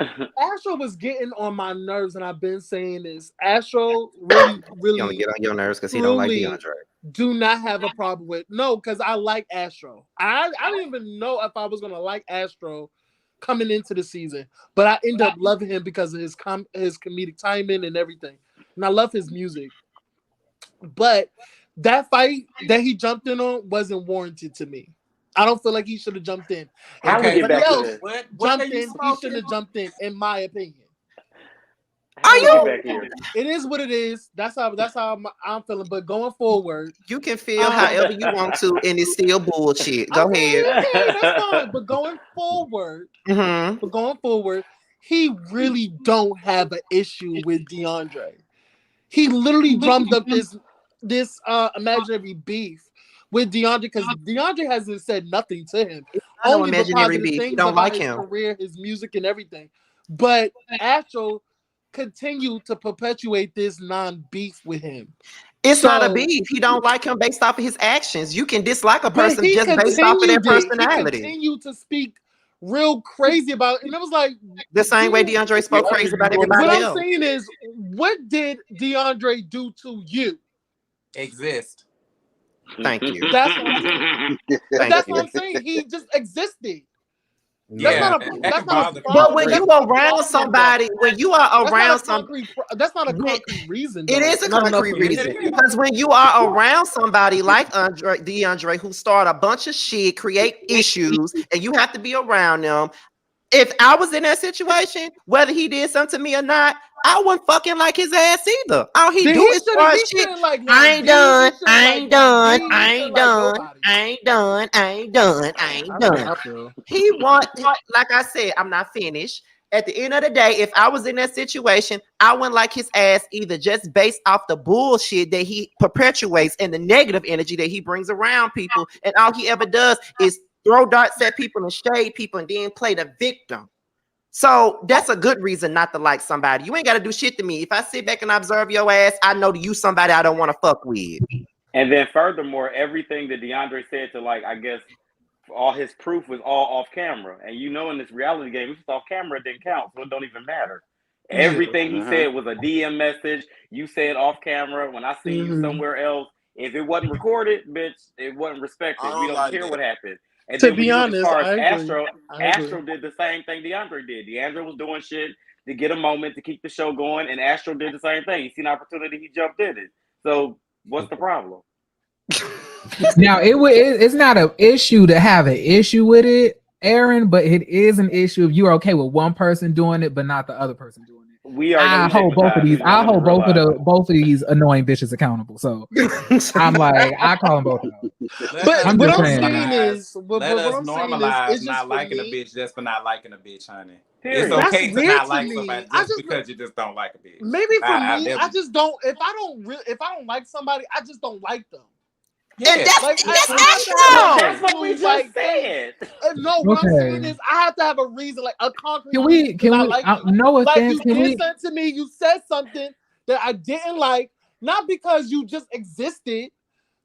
Astro was getting on my nerves, and I've been saying this. Astro really He only get on your nerves because he don't like DeAndre. do not have a problem with because I like Astro. I didn't even know if I was gonna like Astro coming into the season, but I end up loving him because of his comedic timing and everything, and I love his music. But that fight that he jumped in on wasn't warranted to me. I don't feel like he should have jumped in. How we get back to this? What Jumped in, he shouldn't have jumped in my opinion. How we get back here? It is what it is. That's how I'm feeling. But going forward, you can feel however you want to, and it's still bullshit. Go ahead. Okay, that's fine. But going forward, he really don't have an issue with DeAndre. He literally drummed up this imaginary beef with DeAndre because DeAndre hasn't said nothing to him. Only the positive things don't about like his him. career, his music, and everything. But Astro continue to perpetuate this non-beef with him. It's not a beef. He don't like him based off of his actions. You can dislike a person just based off of their personality. He continued to speak real crazy about it. And it was like the same way DeAndre spoke crazy about everybody else. else. What I'm saying is, what did DeAndre do to you? Exist. Thank you. That's what I'm saying. He just existed. Yeah, that's not a but when you around somebody, when you are around somebody, that's not a concrete reason. It is a concrete reason because when you are around somebody like DeAndre, who start a bunch of shit, create issues, and you have to be around them. If I was in that situation, whether he did something to me or not, I wouldn't fucking like his ass either. All he do is start shit. I ain't done. I ain't done. I ain't done. I ain't done. I ain't done. I ain't done. He want, like I said, I'm not finished. At the end of the day, if I was in that situation, I wouldn't like his ass either, just based off the bullshit that he perpetuates and the negative energy that he brings around people. And all he ever does is throw darts at people and shade people and then play the victim. So that's a good reason not to like somebody. You ain't got to do shit to me. If I sit back and observe your ass, I know you somebody I don't want to fuck with. And then furthermore, everything that DeAndre said to, like, I guess all his proof was all off camera. And you know, in this reality game, if it's off camera, it didn't count. So it don't even matter. Everything he said was a DM message. You said off camera. When I see you somewhere else, if it wasn't recorded, bitch, it wasn't respected. We don't care what happened. And to be honest, as far as Astro did the same thing DeAndre did. DeAndre was doing shit to get a moment to keep the show going, and Astro did the same thing. He seen an opportunity, he jumped in it. So what's the problem? Now it's not an issue to have an issue with it, Aaron, but it is an issue if you're okay with one person doing it, but not the other person doing it. I hold both of these. I hold both of these annoying bitches accountable. So I'm like, I call them both of them. But what I'm saying is, let us normalize not liking a bitch just for not liking a bitch, honey. It's Period. okay That's to weird not to like me. somebody I just just because you just don't like a bitch. maybe for me, never- I just don't. If I don't like somebody, I just don't like them. Yeah. And that's Like that's I have to have That's a what we reason, just like said. no. What I'm saying Okay. is, I have to have a reason, like a concrete Can reason we? to not like you. No Like offense. you Can did we? something to me. You said something that I didn't like, not because you just existed.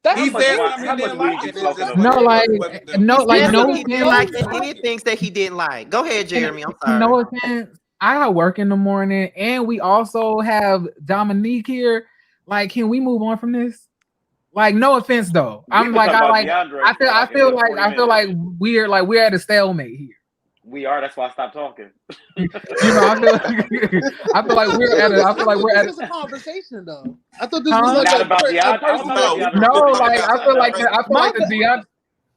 That's He How much said wi- something how he much didn't weed like. you And it's smoking just over No, there? like no, he like said no something he didn't like offense. and did things that he didn't like. Go ahead, Jeremy. I'm sorry. No offense. I got work in the morning, and we also have Dominique here. Like, can we move on from this? Like, no offense though. We've been talking about DeAndre I for like a feel good like 40 I feel minutes. like we're at a stalemate here. We are. That's why I stopped talking. You know, I feel like This was a conversation though. I thought this was Huh? like Not a about DeAndre. I was talking about DeAndre. No, Talking like about I feel like DeAndre.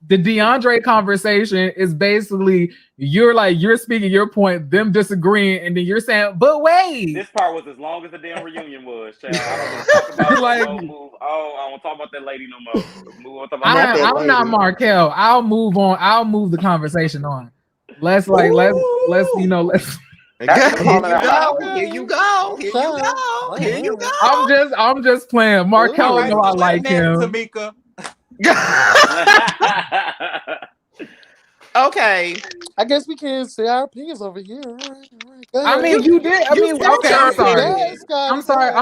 the DeAndre conversation is basically you're speaking your point, them disagreeing, and then you're saying, but wait. This part was as long as the damn reunion was, child. I don't want to talk about Like- it. No move. Oh, I don't want to talk about that lady no more. Let's move on. Talk about that I'm lady. not Markel. I'll move on. I'll move the conversation on. Let's Here you go. Here you go. I'm just playing. Markel All right, know I so like next, him. Tamika. Okay. I guess we can say our opinions over here. All right. Go I ahead. mean, you did. I mean, said okay. your I'm sorry. Go ahead, Scotty. I'm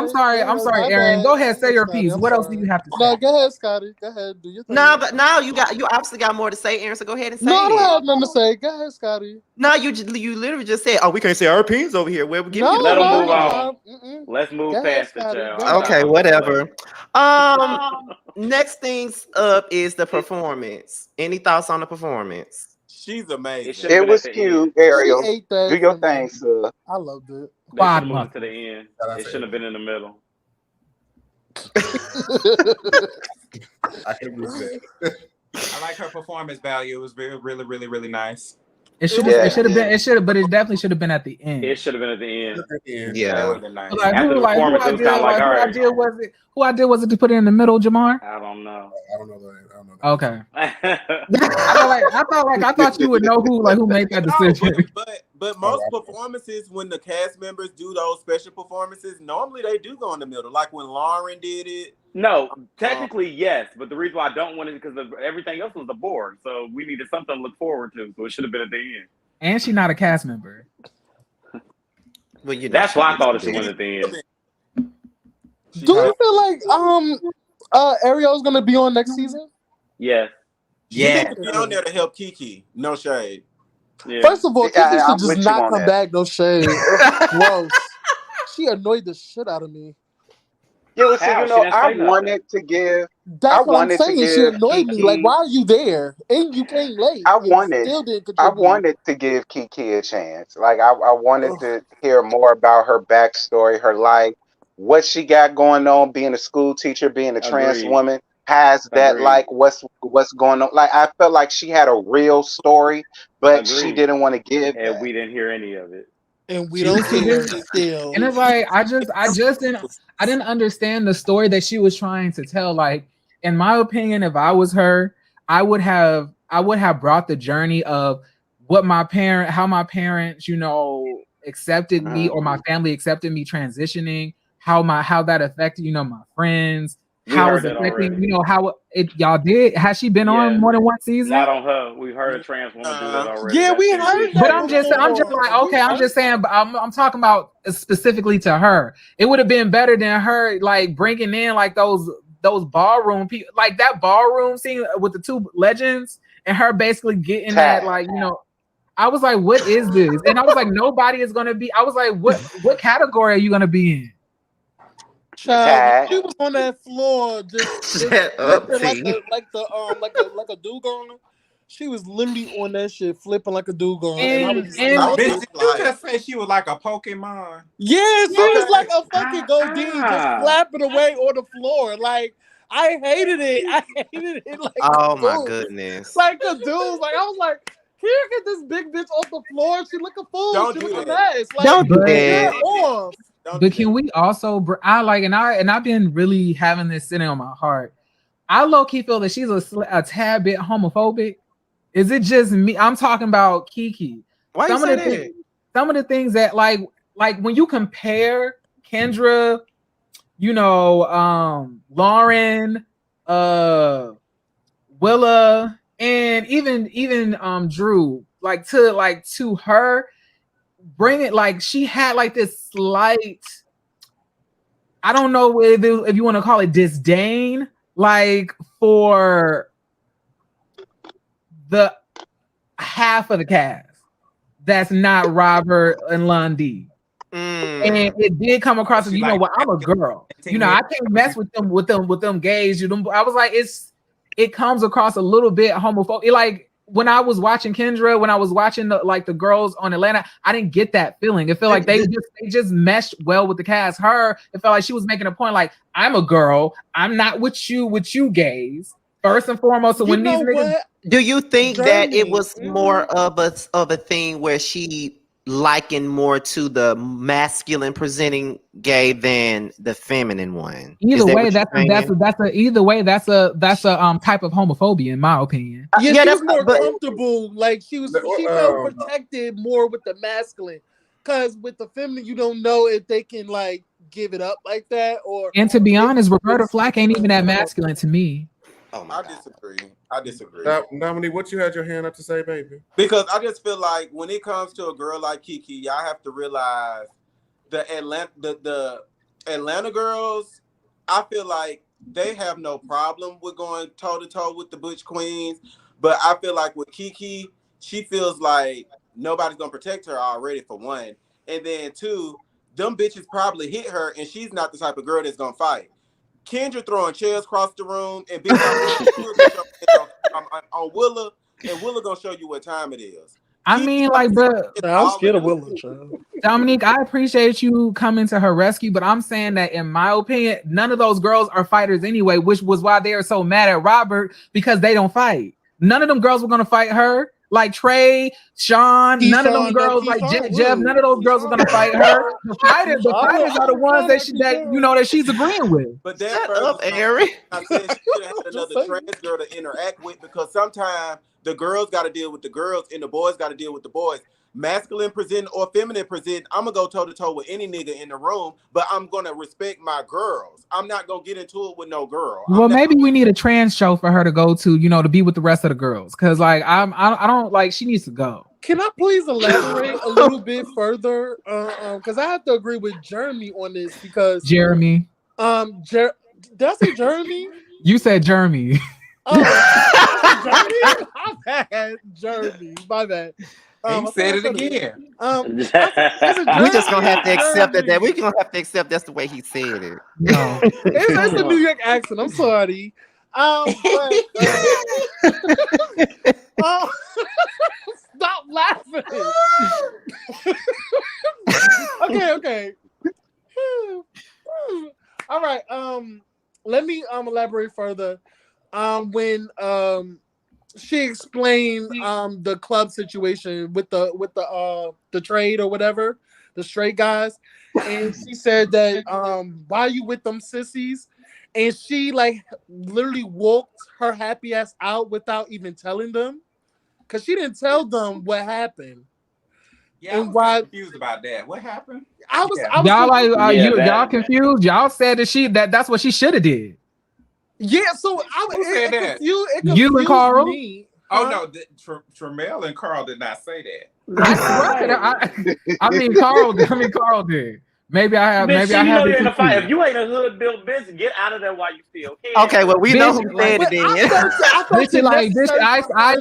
sorry. I'm sorry, Aaron. Go ahead. Say your piece. What else do you have to say? No, go ahead, Scotty. Go ahead. Do your thing. No, but now you obviously got more to say, Aaron. So go ahead and say No, I don't it. have nothing to say. Go ahead, Scotty. No, you literally just said, "Oh, we can't say our opinions over here." Where we give No, you Let them no, move on. mm-mm. Let's move Go ahead, past it, Scotty. child. Go I'm ahead. not- Okay, I'm whatever. playing. Next things up is the performance. Any thoughts on the performance? She's amazing. It should It have been was at the end. cute, Ariel. She ate that Do your for me. thing, sir. I loved it. They should have moved it to the end. Shout out It to shouldn't have been in the middle. I can agree with that. I like her performance value. It was really nice. It should Yeah. have, but it definitely should have been at the end. It should have been at the end. Yeah. That would have been nice. Like, After who, the like, who performance, it was idea, kind of like, like, all who right. idea was it? Who idea was it to put it in the middle, Jamar? I don't know. I don't know that. Okay. I thought you would know who made that decision. But most performances, when the cast members do those special performances, normally they do go in the middle. Like when Lauren did it. No, technically yes, but the reason why I don't want it is because everything else was the board, so we needed something to look forward to. So it should have been at the end. And she's not a cast member. Well, you know, That's why I thought it should have been at the end. Do you feel like Ariel's gonna be on next season? Yes. She needs to be on there to help Kiki. No shade. Yeah. First of all, Kiki I'm should with just you not on come that. back. No shade. Gross. She annoyed the shit out of me. Yeah, well, see, How? you She know, didn't say I nothing. wanted to give. That's I what I'm wanted to saying. She give annoyed me. Kiki- Like, why are you there? And you came late. I and wanted- Still didn't I contribute. wanted to give Kiki a chance. Like, I wanted to hear more about her backstory, her life, what she got going on, being a school teacher, being a trans Agreed. woman. Has that Agreed. like what's going on? Like, I felt like she had a real story, but she Agreed. didn't want to give And that. we didn't hear any of it. And we don't care still. And it's like I didn't understand the story that she was trying to tell. Like, in my opinion, if I was her, I would have brought the journey of how my parents, accepted me, or my family accepted me transitioning, how that affected, my friends, We how heard it's that affecting, already. how it y'all did. Has she been on Yeah. more than one season? Not on her. We heard a trans woman do that already. Yeah, That's we been heard big. that. But I'm just like, okay, I'm just saying, but I'm talking about specifically to her. It would have been better than her like bringing in like those ballroom people, like that ballroom scene with the two legends, and her basically getting that, like, I was like, what is this? And I was like, nobody is gonna be. I was like, what category are you gonna be in? Child, she was on that floor just Shut up, flipping T. like a dugong. She was literally on that shit flipping like a dugong. And I was just And- like, Bitch, did you just say she was like a Pokemon? yeah, she was like a fucking Godin, Ah. just flapping away on the floor. Like, I hated it. I hated it. Like, Oh a my dude. goodness. Like a dude. Like, I was like, here, get this big bitch off the floor. She look a fool. Don't She do look a that. mess. Like, Don't do get that. off. But can we also? I've been really having this sitting on my heart. I low key feel that she's a tad bit homophobic. Is it just me? I'm talking about Kiki. Why you Some of say the that? things, some of the things that like when you compare Kendra, Lauren, Willa, and even Drew, to her, bring it like she had like this slight, I don't know if you want to call it disdain, like for the half of the cast that's not Robert and Lundy. And it did come across as, I'm a girl. I can't mess with them gays. I was like, it comes across a little bit homophobic. Like when I was watching Kendra, when I was watching the girls on Atlanta, I didn't get that feeling. It felt like they just meshed well with the cast. Her, it felt like she was making a point, like, I'm a girl. I'm not with you gays. First and foremost, so when these niggas, do you think that it was more of a thing where she likened more to the masculine presenting gay than the feminine one? Either way, that's a type of homophobia, in my opinion. Yeah, she was more comfortable. Like she felt protected more with the masculine, because with the feminine, you don't know if they can like give it up like that or. And to be honest, Roberta Flack ain't even that masculine to me. I disagree. Dominique, what you had your hand up to say, baby? Because I just feel like when it comes to a girl like Kiki, y'all have to realize the Atlanta girls, I feel like they have no problem with going toe to toe with the Butch Queens. But I feel like with Kiki, she feels like nobody's gonna protect her already, for one. And then two, them bitches probably hit her, and she's not the type of girl that's gonna fight. Kendra throwing chairs across the room and big on Willa, and Willa gonna show you what time it is. I mean, like, but I'm scared of Willa, child. Dominique, I appreciate you coming to her rescue, but I'm saying that in my opinion, none of those girls are fighters anyway, which was why they are so mad at Robert, because they don't fight. None of them girls were gonna fight her. Like Trey, Sean, none of them girls, like Jeff, none of those girls are gonna fight her. The fighters are the ones that she's agreeing with. But that up, Ari. I said she should have had another trans girl to interact with, because sometimes the girls got to deal with the girls and the boys got to deal with the boys. Masculine present or feminine present, I'm gonna go toe to toe with any nigga in the room, but I'm gonna respect my girls. I'm not gonna get into it with no girl. Well, maybe we need a trans show for her to go to, to be with the rest of the girls, because like I don't like, she needs to go. Can I please elaborate a little bit further? Because I have to agree with Jeremy on this, because Jeremy. Did I say Jeremy? You said Jeremy. Jeremy? My bad, Jeremy. My bad. He said it again. We just gonna have to accept that. We're gonna have to accept that's the way he said it. No, it's a New York accent. I'm sorry. Stop laughing. Okay. All right. Let me elaborate further. When she explained the club situation with the trade or whatever, the straight guys, and she said that why are you with them sissies? And she like literally walked her happy ass out without even telling them, because she didn't tell them what happened. Yeah, and why confused about that. What happened? I was y'all confused. Y'all said that that's what she should have did. Yeah, so Who said that? You and Carl. Me. Oh no, Tramel and Carl did not say that. I mean, Carl did. Maybe I have. Bitch, Maybe I have. You're in a fight. If you ain't a hood built bitch, get out of there while you still can. Okay, well we know who said it.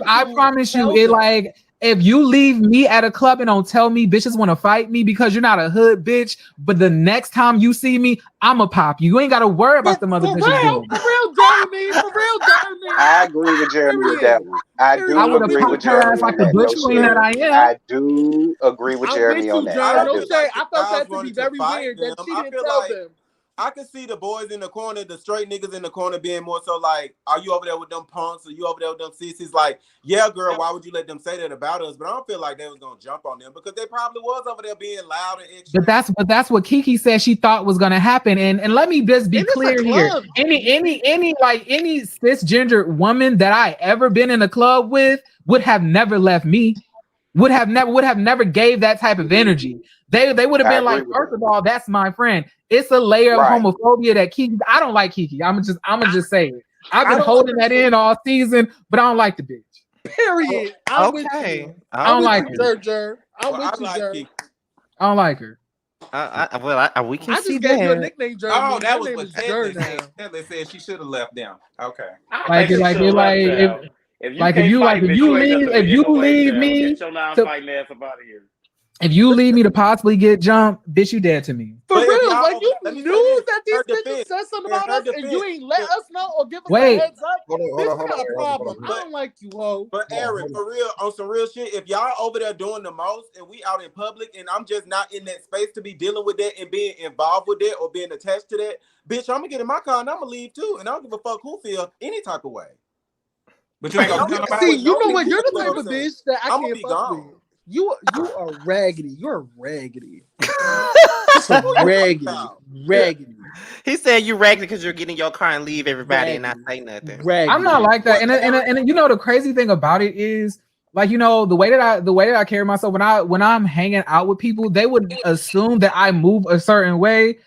I promise you, it like. If you leave me at a club and don't tell me bitches want to fight me because you're not a hood bitch, but the next time you see me, I'ma pop you. You ain't got to worry about the mother bitches. For real, Jeremy. I agree with Jeremy with that one. I do agree with Jeremy like the butch queen that I am. I do agree with Jeremy on that. I felt that to be very weird that she didn't tell them. I can see the boys in the corner, the straight niggas in the corner being more so like, are you over there with them punks? Are you over there with them sissies? Like, yeah, girl, why would you let them say that about us? But I don't feel like they was gonna jump on them, because they probably was over there being loud and extra. But that's what Kiki said she thought was gonna happen. And let me just be clear here. Any cisgender woman that I ever been in a club with would have never left me. would have never gave that type of energy. They would have been like, first of all, that's my friend. It's a layer of homophobia that Kiki. I don't like Kiki. I'm just say it. I've been holding that in all season, but I don't like the bitch. Period. I'm with you. I don't like her. Jer. I'm with you, Jer. I don't like her. We can I see just gave you a that. nickname, Jer. Oh, that was name what is Jer now. Tedley said. She should have left them. Okay. If you leave me get your non-fighting ass up out of here. If you leave me to possibly get jumped, bitch, you dead to me. For real, like you knew that these bitches said something about us and you ain't let us know or give us a heads up. Bitch, we got a problem. I don't like you, ho. But Aaron, for real, on some real shit, if y'all over there doing the most and we out in public and I'm just not in that space to be dealing with that and being involved with that or being attached to that, bitch, I'm gonna get in my car and I'm gonna leave too. And I don't give a fuck who feel any type of way. But you ain't gonna see, you know what? You're the type of bitch that I can't fuck with. You are raggedy. You're raggedy. raggedy. He said you raggedy because you're getting your car and leave everybody and not say nothing. Raggedy. I'm not like that. And you know the crazy thing about it is, like, you know, the way that I carry myself when I'm hanging out with people, they would assume that I move a certain way.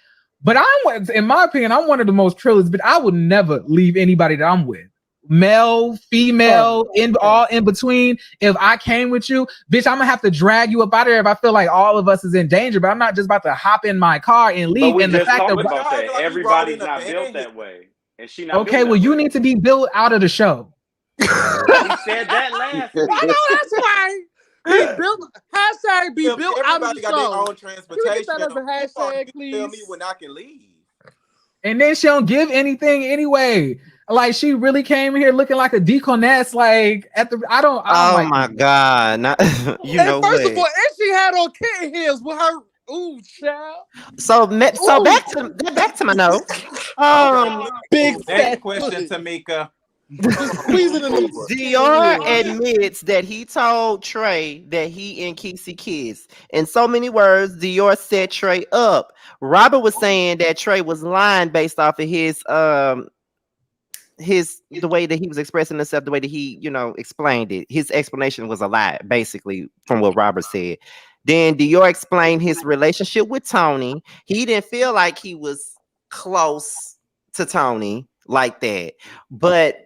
But in my opinion, I'm one of the most trillest, but I would never leave anybody that I'm with. Male, female, all in between. If I came with you, bitch, I'm gonna have to drag you up out of there if I feel like all of us is in danger. But I'm not just about to hop in my car and leave. But we and the just fact talked that about that. Everybody's not built that way, and she not. Okay, well, you need to be built out of the show. We said that last week. I know that's right. Be built. Hashtag be built out of the got show. Their own transportation. Can we get that as a hashtag, please? Tell me when I can leave. And then she don't give anything anyway. Like, she really came here looking like a deaconess. Like, I don't oh like my God. Not, you and know first what? of all, and she had on kitten heels with her. Ooh, child. So back to my notes. Big Next question, Tamika. Dior admits that he told Trey that he and Kiki kissed. In so many words, Dior set Trey up. Robert was saying that Trey was lying based off of the way that he was expressing himself, the way that he, explained it. His explanation was a lie, basically, from what Robert said. Then Dior explained his relationship with Tony. He didn't feel like he was close to Tony like that, but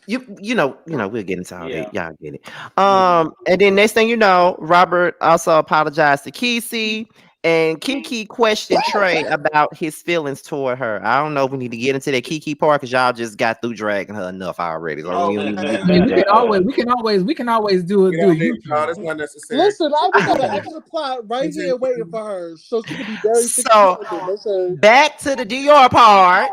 you know, we'll get into all that. Y'all get it. And then next thing you know, Robert also apologized to Kiki, and Kiki questioned Trey about his feelings toward her. I don't know if we need to get into that Kiki part because y'all just got through dragging her enough already. We can always do it. That's not necessary. Listen, I got an extra plot right here waiting for her, so she can be very. So back to the Dior part.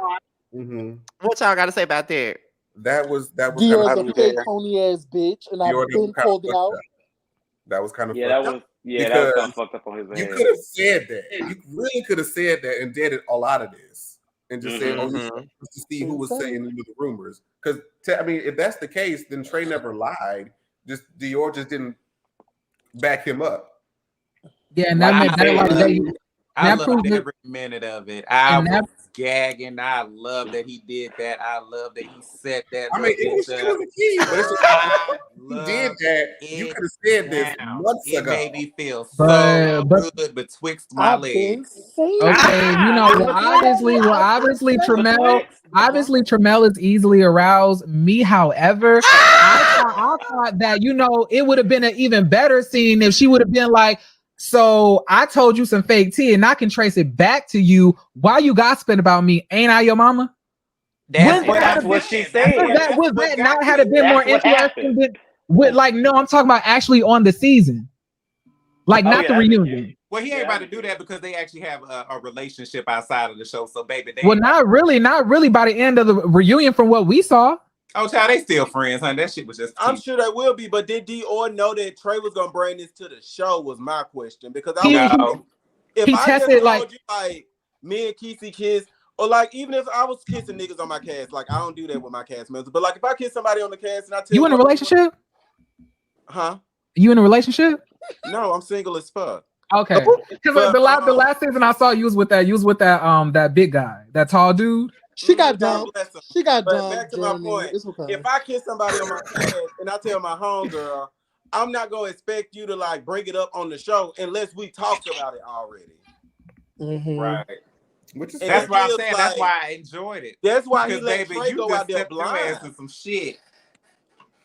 Mm-hmm. What y'all got to say about that? That was Dior's a fake pony ass bitch, and I've been called it out. That was kind of that was kind of fucked up on his head. You could have said that. You really could have said that and did a lot of this and just said, to see who was saying the rumors. Because if that's the case, then Trey never lied. Just Dior just didn't back him up. Yeah, and I loved every minute of it. I was gagging. I love that he did that. I love that he said that. It was a key, but it's just, you did that. You could have said this months ago. It made me feel so good betwixt my legs. Okay, obviously Tremel is easily aroused. Me, however, I thought that it would have been an even better scene if she would have been like, so I told you some fake tea and I can trace it back to you. Why you gossiping about me? Ain't I your mama? That's what she said. Would that not have been more interesting I'm talking about actually on the season. Not the reunion. Well, he ain't about to do that because they actually have a relationship outside of the show. So, baby, not really by the end of the reunion from what we saw. Oh, child, they still friends, honey. That shit was just. I'm sure they will be, but did Dior know that Trey was gonna bring this to the show? Was my question because I if he I tested told you me and Kiki kiss, or even if I was kissing niggas on my cast, I don't do that with my cast members. But if I kiss somebody on the cast and I tell you in a relationship, You in a relationship? No, I'm single as fuck. Okay, because the last season I saw you was with that big guy, that tall dude. She got dumb. She got dumb. Back to my point. If I kiss somebody on my cast and I tell my homegirl, I'm not gonna expect you to like bring it up on the show unless we talked about it already. Mm-hmm. Right. Which is That's why I'm feels saying like- that's why I enjoyed it. That's why he Because let baby, Trey you go just out there stepped your ass blind. in some shit.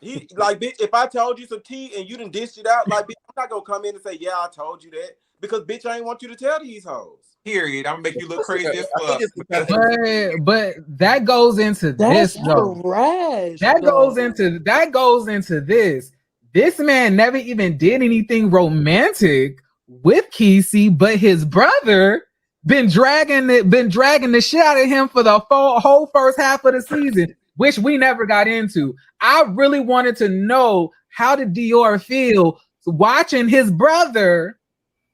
He like, bitch, if I told you some tea and you done dished it out, like, bitch, I'm not gonna come in and say, yeah, I told you that. Because, bitch, I ain't want you to tell these hoes. Period. I'm gonna make you look crazy as I think fuck. it's because But that goes into That's this though. trash. That though. goes into this. This man never even did anything romantic with Kiki, but his brother been dragging the shit out of him for the whole first half of the season, which we never got into. I really wanted to know, how did Dior feel watching his brother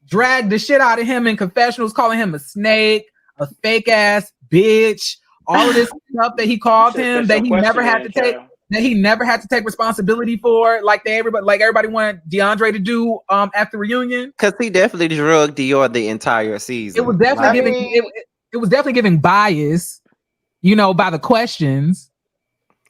drag the shit out of him in confessionals, calling him a snake, a fake ass bitch, all of this stuff that he called him, that he never had to take, responsibility for, like everybody wanted DeAndre to do at the reunion. Because he definitely drugged Dior the entire season. It was definitely it was definitely giving bias, by the questions.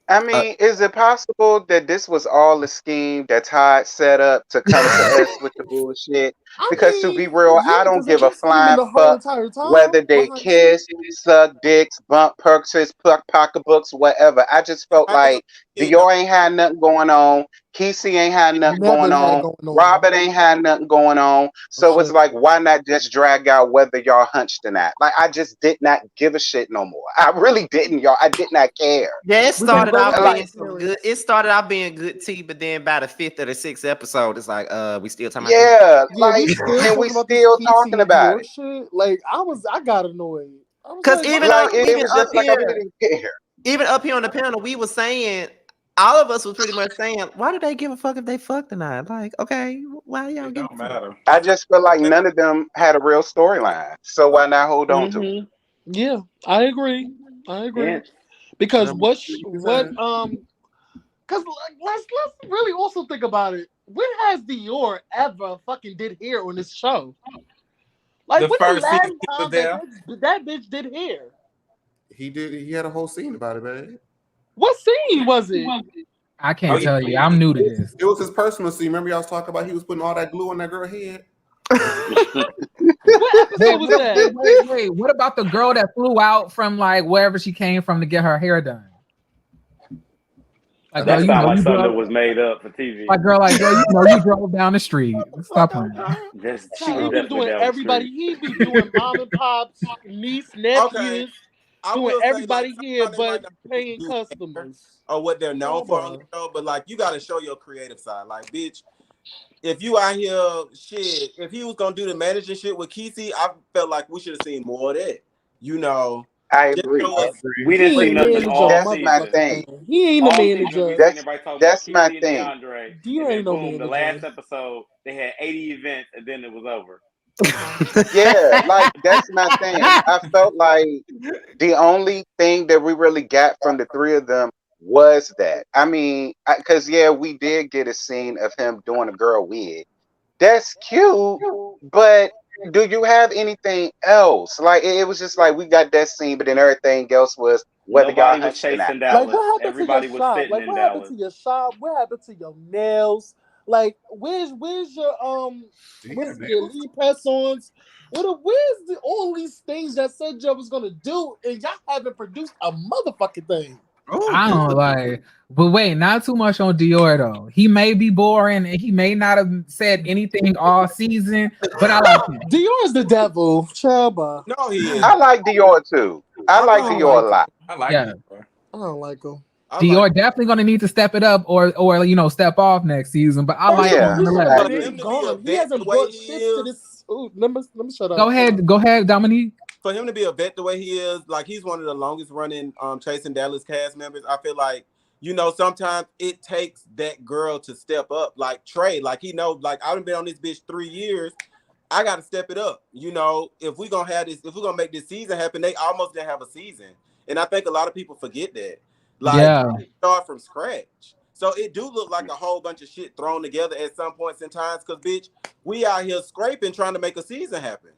I mean, is it possible that this was all a scheme that Todd set up to come to us with the bullshit? Because to be real, I don't give a flying fuck whether they kiss, suck dicks, bump purses, pluck pocketbooks, whatever. I just felt like Dior ain't had nothing going on. Kiki ain't had nothing going on. Robert ain't had nothing going on. So it's like, why not just drag out whether y'all hunched or not? Like, I just did not give a shit no more. I really didn't, y'all. I did not care. Yeah, it started out being some good. It started out being good tea, but then by the 5th or the 6th episode, it's like, we still talking about yeah, like, and we still talking about it. Shit. Like, I got annoyed. Because even up here, even up here on the panel, we were saying, all of us was pretty much saying, why do they give a fuck if they fucked or not? Like, okay, why y'all give a fuck? I just feel like none of them had a real storyline, so why not hold on to it? Yeah, I agree. Yeah. Because because let's really also think about it. When has Dior ever fucking did hair on this show? Like, The when first the last season he was time there. that bitch did hair? He did. He had a whole scene about it, man. What scene was it? I can't tell you. I'm new to this. It was his personal scene. Remember y'all was talking about he was putting all that glue on that girl's head? What episode was that? Wait. What about the girl that flew out from like wherever she came from to get her hair done? Like, That girl, sounds like something that was made up for TV. Like, girl, you drove down the street. Stop playing. He been doing everybody. He be doing mom and pops, niece, nephews, doing everybody here, but paying customers. Or what they're known for on the show, but like, you gotta show your creative side. Like, bitch, if you out here, shit, if he was gonna do the managing shit with Kiki, I felt like we should have seen more of that. I agree. We didn't see nothing all That's season. my thing. He ain't a manager. That's my thing. DeAndre, You and then ain't no boom, manager. the last episode, they had 80 events, and then it was over. Yeah, like, that's my thing. I felt like the only thing that we really got from the three of them was that. I mean, because we did get a scene of him doing a girl wig. That's cute, but do you have anything else? Like, it was just like we got that scene, but then everything else was whether Nobody y'all was chasing Dallas. Like, what happened Everybody to was your shop? sitting Like, in what happened Dallas. to your shop? What happened to your nails? Like, where's your where's your lead press-ons? Where's all these things that said y'all was gonna do, and y'all haven't produced a motherfucking thing? I don't like, but wait, not too much on Dior though. He may be boring and he may not have said anything all season, but I like him. Dior is the devil, Chaba. No, he is. I like Dior too. I like Dior a lot. I like Yeah. it. I don't like him. Dior definitely gonna need to step it up or step off next season. But I like him nonetheless. He hasn't brought shit to this. Ooh, let me shut up. Go ahead, Dominique. For him to be a vet the way he is, like, he's one of the longest running Chasing Dallas cast members. I feel like, sometimes it takes that girl to step up. Like Trey, like, he knows, like, I've been on this bitch 3 years. I got to step it up. If we're going to have this, if we're going to make this season happen, they almost didn't have a season. And I think a lot of people forget that. Like, start from scratch. So it do look like a whole bunch of shit thrown together at some points in times, because, bitch, we out here scraping trying to make a season happen.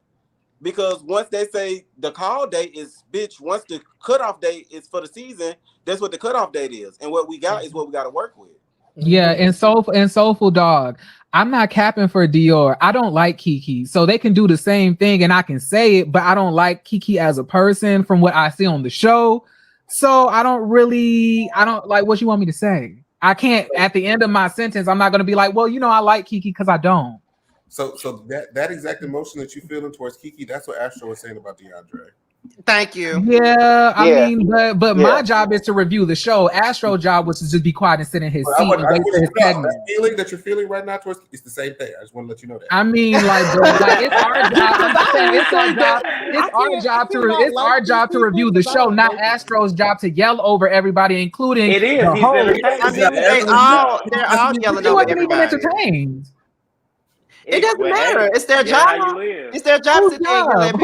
Because once they say the call date is, bitch, once the cutoff date is for the season, that's what the cutoff date is. And what we got is what we got to work with. Yeah, and Soulful Dog. I'm not capping for Dior. I don't like Kiki. So they can do the same thing and I can say it, but I don't like Kiki as a person from what I see on the show. So I don't like what you want me to say. I can't at the end of my sentence, I'm not gonna be like, well, I like Kiki because I don't. So that exact emotion that you feeling towards Kiki, that's what Astro was saying about DeAndre. Thank you. Yeah, I mean, but my job is to review the show. Astro's job was to just be quiet and sit in his seat and wait for his segment. That feeling that you're feeling right now towards it's the same thing. I just want to let you know that. I mean, it's our job. It's our job to review the show, not Astro's job to yell over everybody, including it is. The He's host. They're all yelling over everybody. Even entertained. It doesn't matter. It's their job. It's their job to yell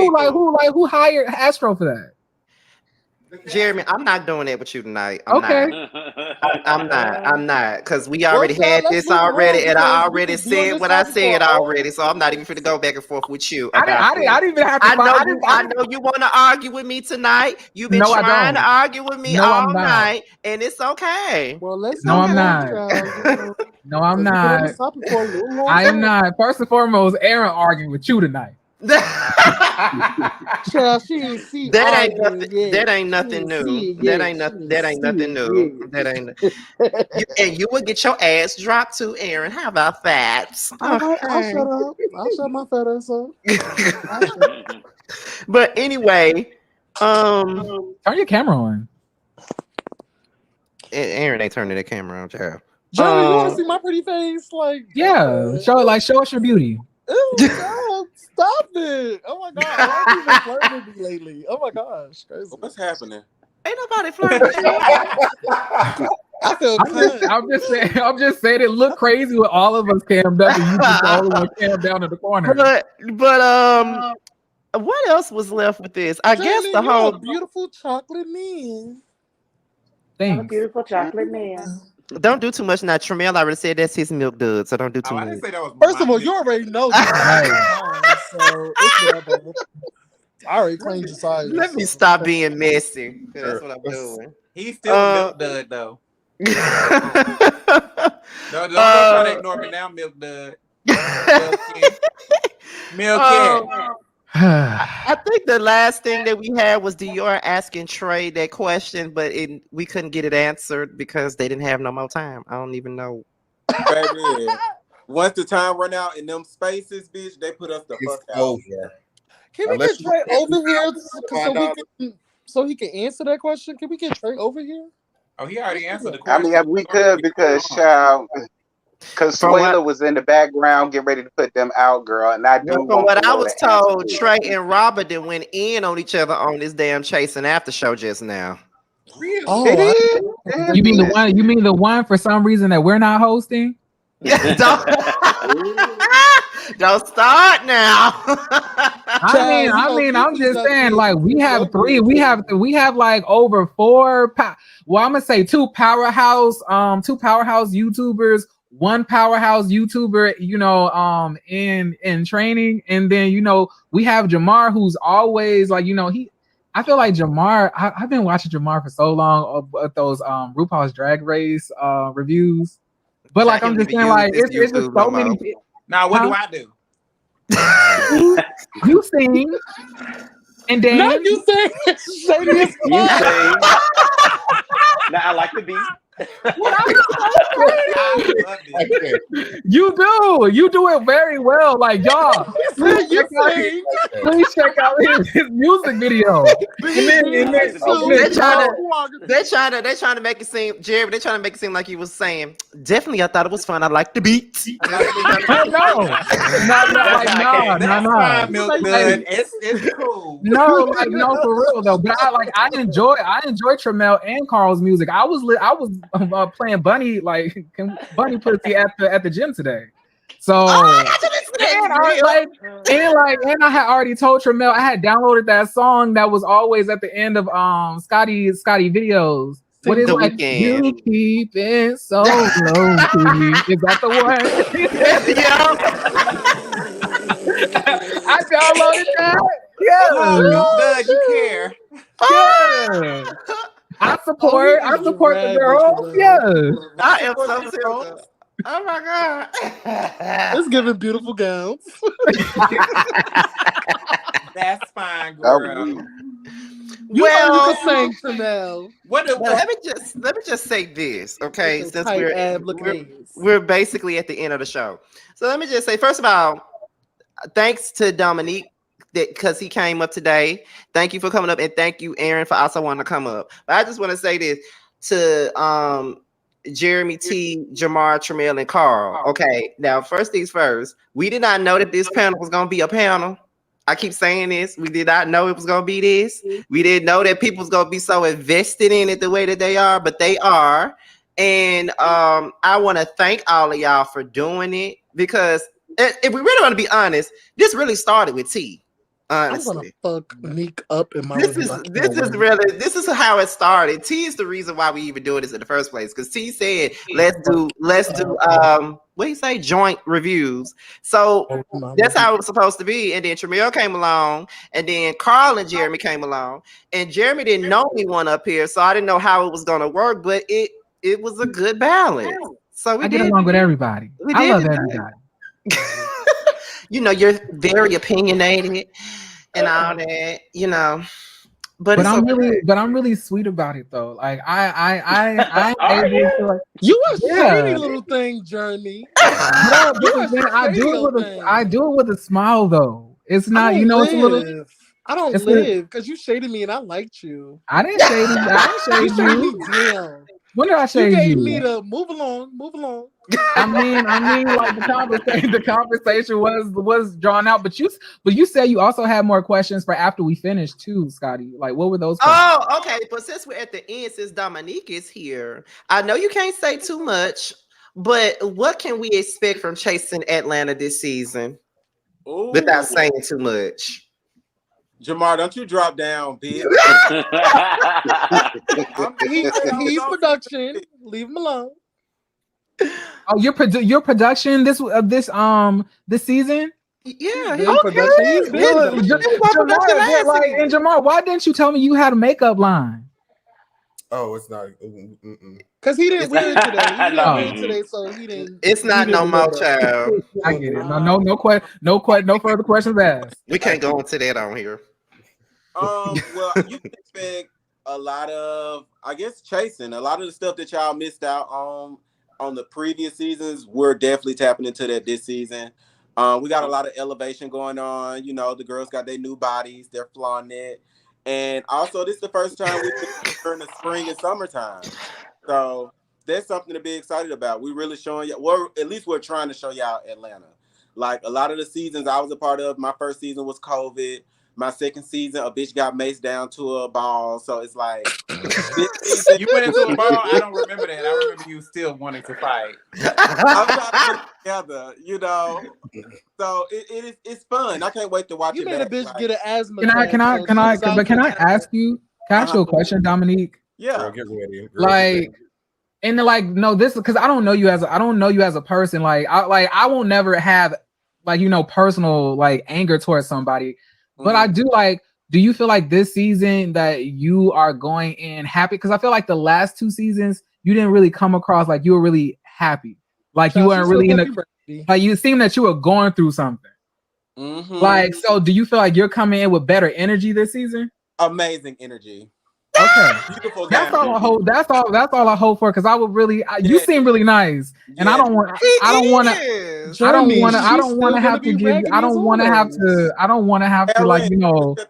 Who hired Astro for that? Jeremy, I'm not doing it with you tonight. I'm not, because we already had this already, and I already said what I said already. So I'm not even going to go back and forth with you. I didn't even have to. I know you want to argue with me tonight. You've been trying to argue with me all night, and it's okay. Well, let's. No, I'm not. No, I'm not. I am not. First and foremost, Aaron arguing with you tonight. That ain't nothing new. And you would get your ass dropped too, Aaron. How about that? I'll shut up. I'll shut my fat ass up. But anyway, turn your camera on. Aaron ain't turning the camera on, child. Jeremy, you want to see my pretty face? Show us your beauty. Ew, God, stop it! Oh my God, why are you even flirting with me lately? Oh my gosh, crazy. What's happening? Ain't nobody flirting with you. I feel I'm just saying it looked crazy with all of us cammed up and you just the only one cammed down in the corner. But what else was left with this? I guess the whole beautiful chocolate man. Thanks. Beautiful chocolate man. Don't do too much now. Tremel already said that's his milk dud, so don't do too much. I didn't say that was First of all, you already know this. So it's whatever. I already claimed your side. Let me stop being messy. That's what I'm doing. He's still a milk dud, though. Don't try to ignore me now, milk dud. Milk I think the last thing that we had was Dior asking Trey that question, but we couldn't get it answered because they didn't have no more time. I don't even know. Baby, once the time run out in them spaces, bitch, they put us the fuck out. Over. Can we get Trey over here so he can answer that question? Can we get Trey over here? Oh, he already answered the question. I mean, we could because Consuela was in the background getting ready to put them out, girl. And I do. From what I was told, Trey and Robert then went in on each other on this damn chasing after show just now. Really? Oh, you mean the one? You mean the one for some reason that we're not hosting? Don't start now. I mean, I'm just saying, like, we have three. We have like over four. Well, I'm gonna say two powerhouse YouTubers. One powerhouse YouTuber, in training, and then we have Jamar, who's always like, I feel like Jamar. I've been watching Jamar for so long of those RuPaul's Drag Race reviews, but like I'm just saying, like it's just so many. Now, what do I do? You sing, and then you sing. You sing. Now I like the beat. You do it very well, like y'all. Please check out his music video. They're trying to make it seem, Jerry. They're trying to make it seem like he was saying, definitely, I thought it was fun. I like the beat. No. It's cool. No, for real though. But I enjoy Tremel and Carl's music. I was playing Bunny Bunny Pussy at the gym today. So and I had already told Tremel I had downloaded that song that was always at the end of Scotty videos. What is like you keep it so low key? Is that the one? I downloaded that. Yeah, you care. Yeah. I support the girls. Yeah. I am so serious. Oh my God. It's giving beautiful gowns. That's fine, girl. You know you can sing Chanel. Let me just say this, okay? Since we're basically at the end of the show. So let me just say, first of all, thanks to Dominique because he came up today. Thank you for coming up, and thank you, Aaron, for also wanting to come up. But I just want to say this to Jeremy T, Jamar, Tremel, and Carl. Okay, now first things first, we did not know that this panel was gonna be a panel. I keep saying this. We did not know it was gonna be this. We didn't know that people was gonna be so invested in it the way that they are, but they are. And I want to thank all of y'all for doing it because if we really want to be honest, this really started with T. Honestly, I'm gonna fuck Nick up in my this is how it started. T is the reason why we even doing this in the first place. Because T said, let's do what do you say, joint reviews. So that's how it was supposed to be. And then Tremel came along, and then Carl and Jeremy came along. And Jeremy didn't know anyone up here, so I didn't know how it was gonna work, but it was a good balance. So I get along with everybody. I love everybody. You know, you're very opinionated and all that, you know. But I'm really sweet about it though. Like I able to like you a shady little thing, Jeremy. No, I do it with a smile though. It's not, you know, it's a little. I don't live because you shaded me and I liked you. I didn't shade you. I didn't shade you. When did I shade you? You gave me the move along. I mean, like the conversation was drawn out, but you said you also had more questions for after we finished too, Scotty. Like, what were those questions? Oh, okay. But since we're at the end, since Dominique is here, I know you can't say too much, but what can we expect from chasing Atlanta this season? Ooh. Without saying too much? Jamar, don't you drop down, bitch. He's production. Leave him alone. Oh, your production this season? Yeah, okay. And Jamar, why didn't you tell me you had a makeup line? Oh, it's not. Because he didn't win today. He didn't win today, so he didn't. It's not no more, child. I get it. No further questions asked. We can't go into that on here. Well, you can expect a lot of, I guess, chasing. A lot of the stuff that y'all missed out on the previous seasons, we're definitely tapping into that this season. We got a lot of elevation going on. You know, the girls got their new bodies. They're flaunting it. And also, this is the first time we've been during the spring and summertime. So that's something to be excited about. We're really showing you, well, at least we're trying to show y'all Atlanta. Like a lot of the seasons I was a part of, my first season was COVID. My second season, a bitch got maced down to a ball. So it's like, you went into a ball. I don't remember that. I remember you still wanting to fight. I'm trying to put it together, you know. So it's fun. I can't wait to watch it. You made a bitch get an asthma. Can I ask you a question, Dominique? Yeah. Get ready. No, this because I don't know you as a person. Like I won't never have personal anger towards somebody. But I do do you feel like this season that you are going in happy? Because I feel like the last two seasons, you didn't really come across like you were really happy. Like you weren't really you seem that you were going through something. Mm-hmm. So do you feel like you're coming in with better energy this season? Amazing energy. Okay. Beautiful. That's all I hope. That's all I hope for. Because I would really, you seem really nice, and I don't want to have to shut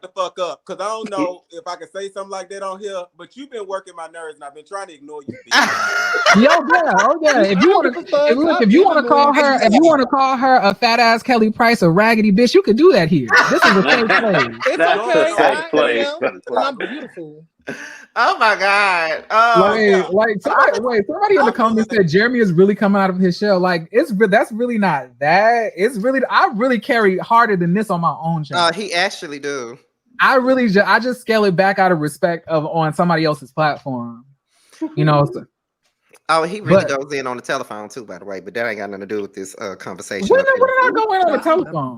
the fuck up, because I don't know if I can say something like that on here. But you've been working my nerves, and I've been trying to ignore you. Yeah. If you want to call her a fat ass Kelly Price, a raggedy bitch, you could do that here. This is a safe place. It's okay. Place. I'm beautiful. Oh my God! Somebody in the comments said Jeremy is really coming out of his shell. That's really not that. It's really I really carry harder than this on my own channel. He actually do. I just scale it back out of respect on somebody else's platform. You know. Oh, he really goes in on the telephone too, by the way, but that ain't got nothing to do with this conversation. When did I go in on the telephone?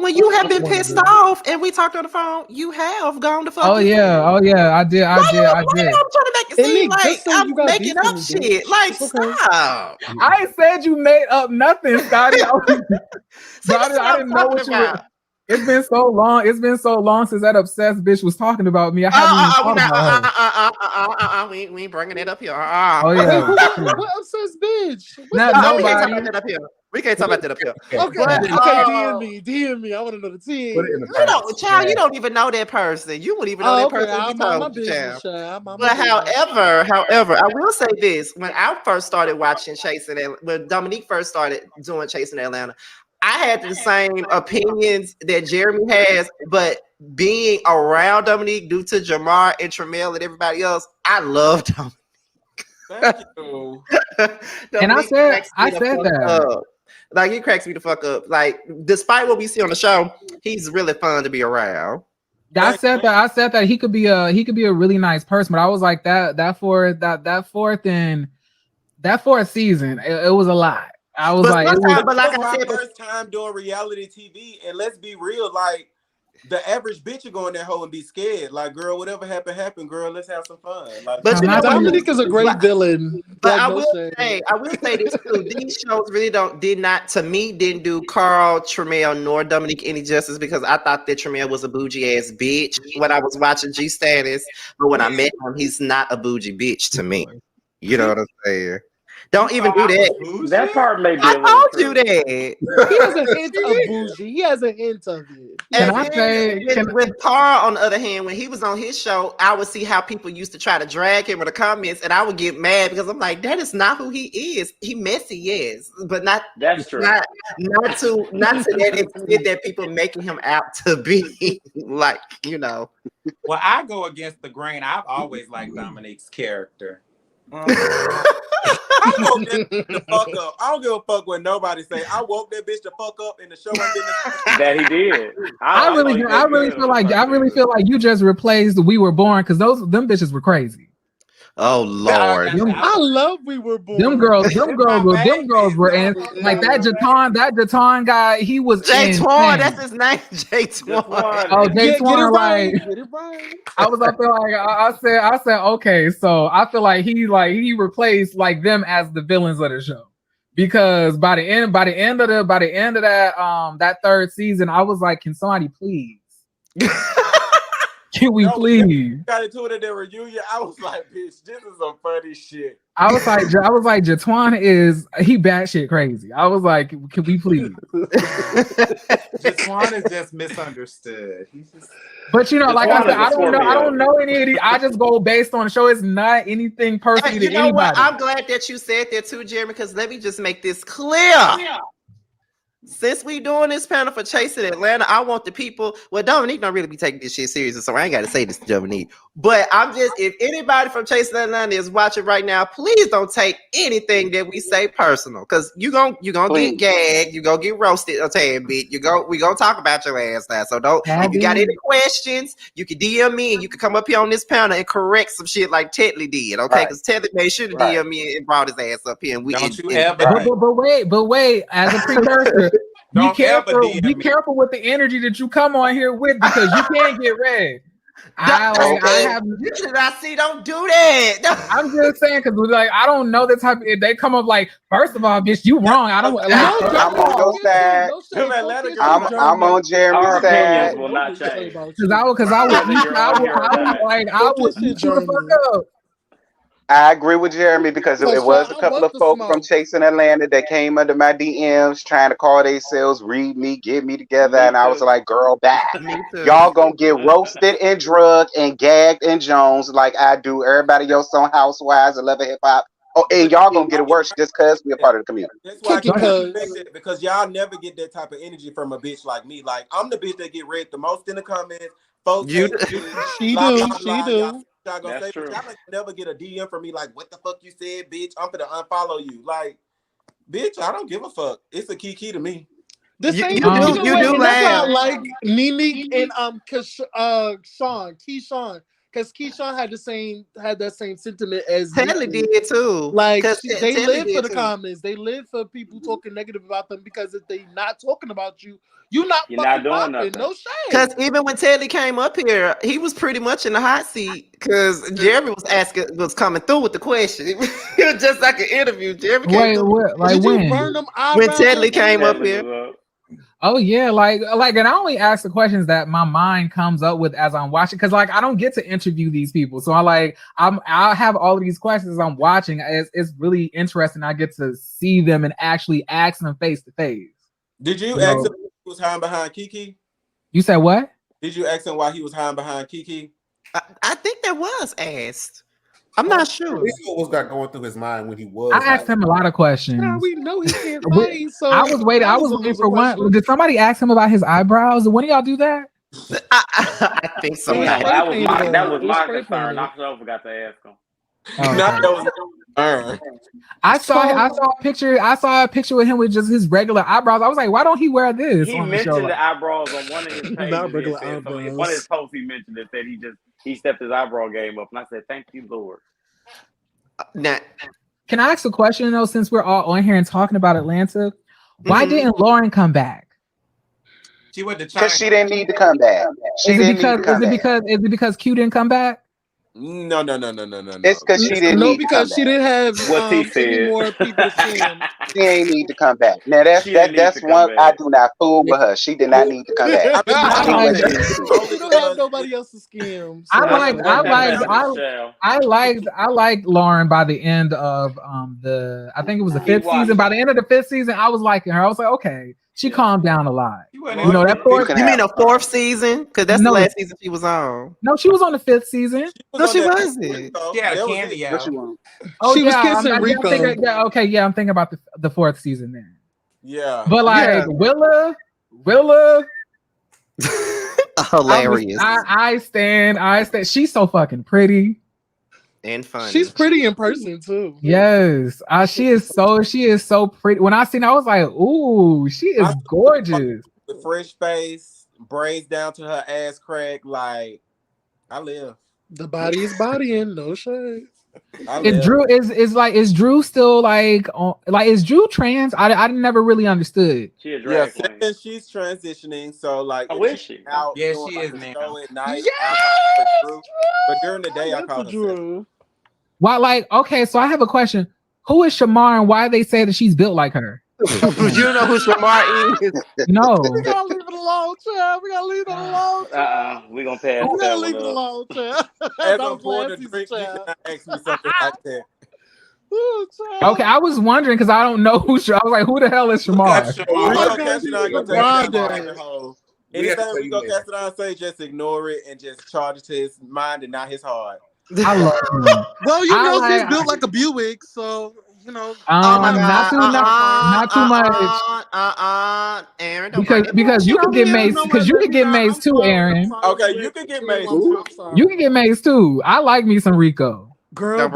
When you have been pissed off and we talked on the phone, you have gone to fuck. Oh yeah, I did. I'm trying to make it seem like I'm making up shit. Like, stop. I ain't said you made up nothing, Scotty. I didn't know what you were. It's been so long. It's been so long since that obsessed bitch was talking about me. I haven't even thought about her. We ain't bringing it up here. Oh yeah. What obsessed bitch? Nobody. We can't talk about that up here. We can't talk about that up here. Okay, DM me. I want to know the team. Child, you don't even know that person. You wouldn't even know that person. But however, I will say this: when I first started watching when Dominique first started doing Chasing Atlanta, I had the same opinions that Jeremy has, but being around Dominique due to Jamar and Tramel and everybody else, I love Dominique. Thank you. And I said that. Like, he cracks me the fuck up. Like, despite what we see on the show, he's really fun to be around. I said that he could be a really nice person, but I was like that fourth season, it was a lot. I was but I said, first time doing reality TV, and let's be real, like, the average bitch will go in that hole and be scared. Like, girl, whatever happened, girl, let's have some fun. Like, but you know, Dominique is a great villain. But I will say this too. These shows really didn't do Carl, Tramel, nor Dominique any justice, because I thought that Tramel was a bougie ass bitch when I was watching G Status. But when I met him, he's not a bougie bitch to me. You know what I'm saying? Don't even do that. That part may be. I told you that. He has a hint of bougie. He has a hint of it. And with Carl, on the other hand, when he was on his show, I would see how people used to try to drag him in the comments, and I would get mad because I'm like, that is not who he is. He messy, yes, but not. That's true. Not to that extent that people making him out to be like, you know. Well, I go against the grain. I've always liked Dominique's character. I woke that bitch the fuck up. I don't give a fuck what nobody say. I woke that bitch the fuck up in the show. That he did. I really feel like you just replaced We Were Born, because them bitches were crazy. Oh Lord! I love We Were Born. Them girls were in like that Jaton guy. He was J-Twan. That's his name, J-Twan. Oh, J-Twan, right? I was up there like I said okay, so I feel like he replaced like them as the villains of the show, because by the end of that third season, I was like, can somebody please? Can we please? Got into it in their reunion. I was like, bitch, this is some funny shit. I was like, Jatwan he batshit crazy. I was like, can we please? Jatwan is just misunderstood. But you know, like I said, I don't know any of these. I just go based on the show. It's not anything personal to anybody. What? I'm glad that you said that too, Jeremy, because let me just make this clear. Yeah. Since we doing this panel for Chasing Atlanta, I want the people. Well, Dominique don't really be taking this shit serious, so I ain't got to say this to Dominique. But if anybody from Chasing Atlanta is watching right now, please don't take anything that we say personal, because you gonna get gagged, you gonna get roasted a tad bit. We gonna talk about your ass now. So don't. If you got any questions, you can DM me, and you can come up here on this panel and correct some shit like Tetley did. Okay, because Tetley made sure to DM me and brought his ass up here. And But wait, as a precursor. Be careful with the energy that you come on here with, because you can't get read. Don't do that. I'm just saying, because like I don't know the type. If they come up like, first of all, bitch, you wrong. I don't. I'm on your side. I'm on Jeremy's side. Opinions will not change. Because I would eat you the fuck up. I agree with Jeremy, because it was a couple of folk from Chasing Atlanta that came under my DMs trying to call themselves, read me, get me together, and I was like, girl, bye. Y'all gonna get roasted and drugged and gagged and Jones like I do everybody else on Housewives and Love and Hip Hop. Oh, and y'all gonna get it worse just because we're part of the community. That's why I keep it, because y'all never get that type of energy from a bitch like me. Like, I'm the bitch that get read the most in the comments. Folks, she do. Y'all gonna say, y'all like never get a DM from me like, what the fuck you said, bitch? I'm gonna unfollow you. Like, bitch, I don't give a fuck. It's a Kiki to me. You do like Nene and Keyshawn, because Keyshawn had that same sentiment as Tedley Nikki. did too. Like 'Cause they Tedley live did for the too. comments. They live for people talking negative about them because if they not talking about you, you're not You're not doing popping. nothing. No shade. Because even when Tedley came up here, he was pretty much in the hot seat because Jeremy was coming through with the question. It was just like an interview. Jeremy came Wait, through. what? Like Did you when? burn them When eyebrows? Tedley came up Tedley here. was up. Oh yeah, like, and I only ask the questions that my mind comes up with as I'm watching, because like I don't get to interview these people, so I'll have all of these questions as I'm watching. It's really interesting. I get to see them and actually ask them face to face. Did you ask him why he was hiding behind Kiki? You said what? Did you ask him why he was hiding behind Kiki? I think that was asked. I'm not sure. This is what was that going through his mind when he was. I asked him a lot of questions. Now we know he can't fight, so I was waiting for one. Did somebody ask him about his eyebrows? Did one of y'all do that? I think so. That was my concern. I so forgot to ask him. I saw a picture. I saw a picture with him with just his regular eyebrows. I was like, why don't he wear this? He mentioned the eyebrows on one of his pages. Not regular eyebrows. So one of his posts, he mentioned it. Said he stepped his eyebrow game up, and I said, "Thank you, Lord." Now, can I ask a question though? Since we're all on here and talking about Atlanta, why didn't Lauren come back? She went to China because she didn't need to come back. Is it because Q didn't come back? No. It's because she didn't. No, need because to she come back. didn't have What he any said. more people seeing. She ain't need to come back. Now that's one I do not fool with her. She did not need to come back. She don't have nobody else's skin. So I liked Lauren by the end of I think it was the 5th season. By the end of the 5th season, I was liking her. I was like, okay, she calmed down a lot. You know that fourth. You mean the 4th season? Because that's the last season she was on. No, she was on the 5th season. No, she wasn't. She had a candy out. Oh, she was kissing I'm Rico. I'm thinking about the 4th season then. Yeah. But like Willa, hilarious. I stand. She's so fucking pretty and funny. She's pretty in person too. Yes, she is so pretty. When I seen her, I was like, ooh, she is gorgeous. The fresh face, braids down to her ass crack, like I live. The body is bodying, no shade. Is Drew still like is Drew trans? I never really understood. She a drag queen. And she's transitioning, so like I wish she. Out yeah, doing, she like, is now. show at night, Yes! Drew, but during the day I call her Drew. Why? Like, okay, so I have a question. Who is Shamar and why they say that she's built like her? You know who Shamar is? No. We gotta leave it alone, child. We gotta leave it alone. We're gonna pass. We gotta leave it alone, child. As I'm pouring the drink, you cannot ask me something like that. Ooh, Okay, I was wondering because I don't know who. I was like, who the hell is Shamar? Anything Rico Cassidy say, just ignore it and just charge it to his mind and not his heart. I love him. Well, you know she's built like a Buick, so you know. Not too much. Aaron, because you can get Mace too, Aaron. Okay, you can get Mace too. You can get Mace too. I like me some Rico. Girl, don't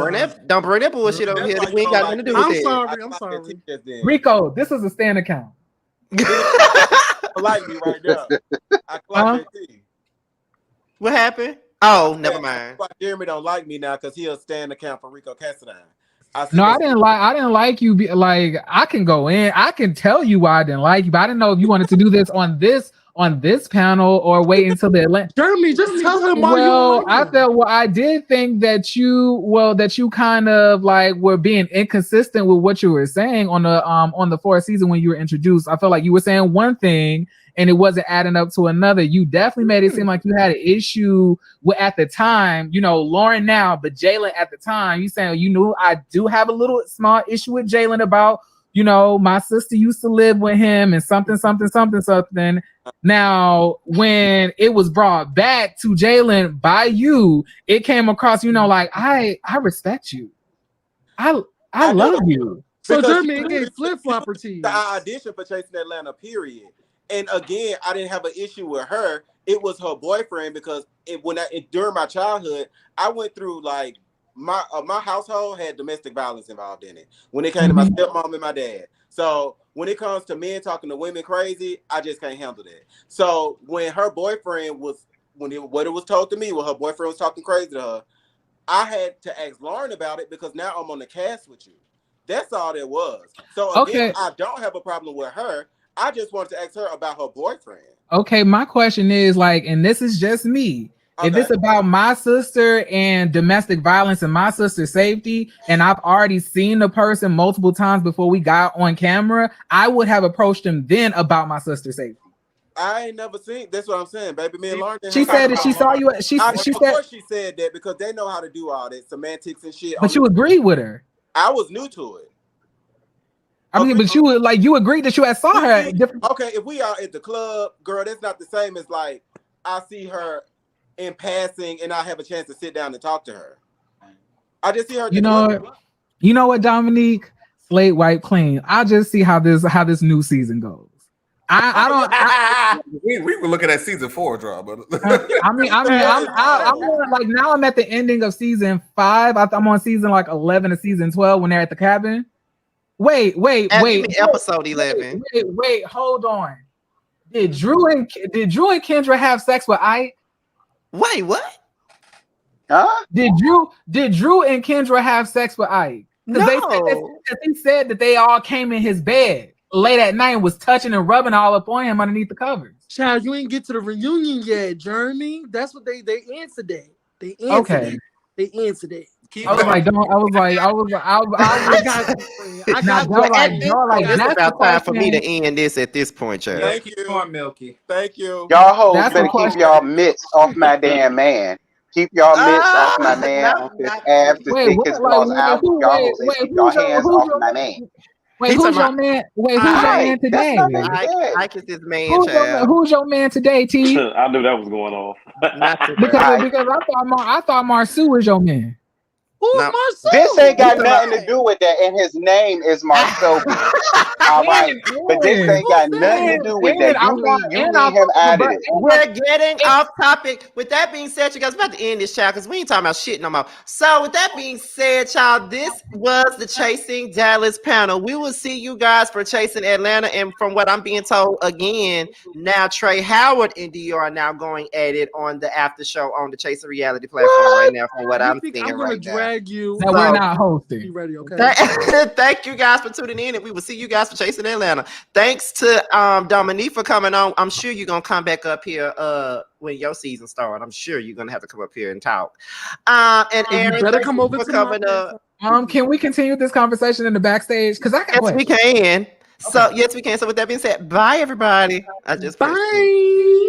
bring that bullshit over here. We ain't got nothing to do with it. I'm sorry. Rico, this is a stand account. I like me right now. I clock it. What happened? Oh, never mind. Jeremy don't like me now because he'll stand account for Rico Cassidy. I didn't like you. Like I can go in. I can tell you why I didn't like you, but I didn't know if you wanted to do this on this panel or wait until the Atlanta. Jeremy, just tell him why you like I did think that you kind of like were being inconsistent with what you were saying on the 4th season when you were introduced. I felt like you were saying one thing and it wasn't adding up to another. You definitely made it seem like you had an issue with, at the time, Lauren now, but Jalen at the time, you saying, I do have a little small issue with Jalen about, my sister used to live with him and something. Now, when it was brought back to Jalen by you, it came across, like, I respect you. I love you. So Jeremy gave flip-flopper to you. The audition for Chasing Atlanta, period. And again, I didn't have an issue with her. It was her boyfriend because during my childhood, I went through like my household had domestic violence involved in it. When it came to my stepmom and my dad. So when it comes to men talking to women crazy, I just can't handle that. So when her boyfriend was what it was told to me when her boyfriend was talking crazy to her, I had to ask Lauren about it because now I'm on the cast with you. That's all there was. So again, I don't have a problem with her. I just wanted to ask her about her boyfriend. Okay, my question is like, and this is just me. If it's about my sister and domestic violence and my sister's safety, and I've already seen the person multiple times before we got on camera, I would have approached him then about my sister's safety. I ain't never seen. That's what I'm saying, baby. Me and Lauren. She said that she saw you. She of said. course she said that because they know how to do all that semantics and shit. But you agreed with her. I was new to it. I mean, but you would like you agreed that you had saw her. Okay, if we are at the club, girl, that's not the same as like I see her in passing and I have a chance to sit down and talk to her. I just see her. You know what, Dominique? Slate wipe clean. I'll just see how this new season goes. We were looking at season 4 drama. I'm like now I'm at the ending of season 5. I'm on season like 11 of season 12 when they're at the cabin. Wait. Episode 11. Wait, hold on. Did Drew and Kendra have sex with Ike? Wait, what? Huh? Did Drew and Kendra have sex with Ike? No. They said that they all came in his bed late at night and was touching and rubbing all up on him underneath the covers. Child, you ain't get to the reunion yet, Jeremy. That's what they answered that. They answered it. I was like, it's about time for me to end this at this point, child. Thank you, Milky. Thank you. Y'all hoes better keep y'all mitts off my damn man. Keep y'all mitts off my man on his abs to stick his claws out. Y'all hoes keep y'all hands off my man. Wait, who's your man? Who's your man today? Ike is his man, child. Who's your man today, T? I knew that was going off. because I thought Marsu was your man. Who's Marcel? This ain't got nothing to do with that, and his name is Marcel. All right, but this ain't got nothing to do with that. You leave him out of it. We're getting off topic. With that being said, you guys, about to end this, child, because we ain't talking about shit no more. So, with that being said, child, this was the Chasing Dallas panel. We will see you guys for Chasing Atlanta, and from what I'm being told again, now Trey Howard and Dior are now going at it on the after show on the Chasing Reality platform right now. From what I'm seeing right now. You that we're not hosting. Be ready, okay? Thank you guys for tuning in, and we will see you guys for Chasing Atlanta. Thanks to Dominique for coming on. I'm sure you're gonna come back up here when your season starts. I'm sure you're gonna have to come up here and talk. And Aaron, better come over for coming up. Can we continue this conversation in the backstage? Because we can. So yes, we can. So with that being said, bye everybody. Bye.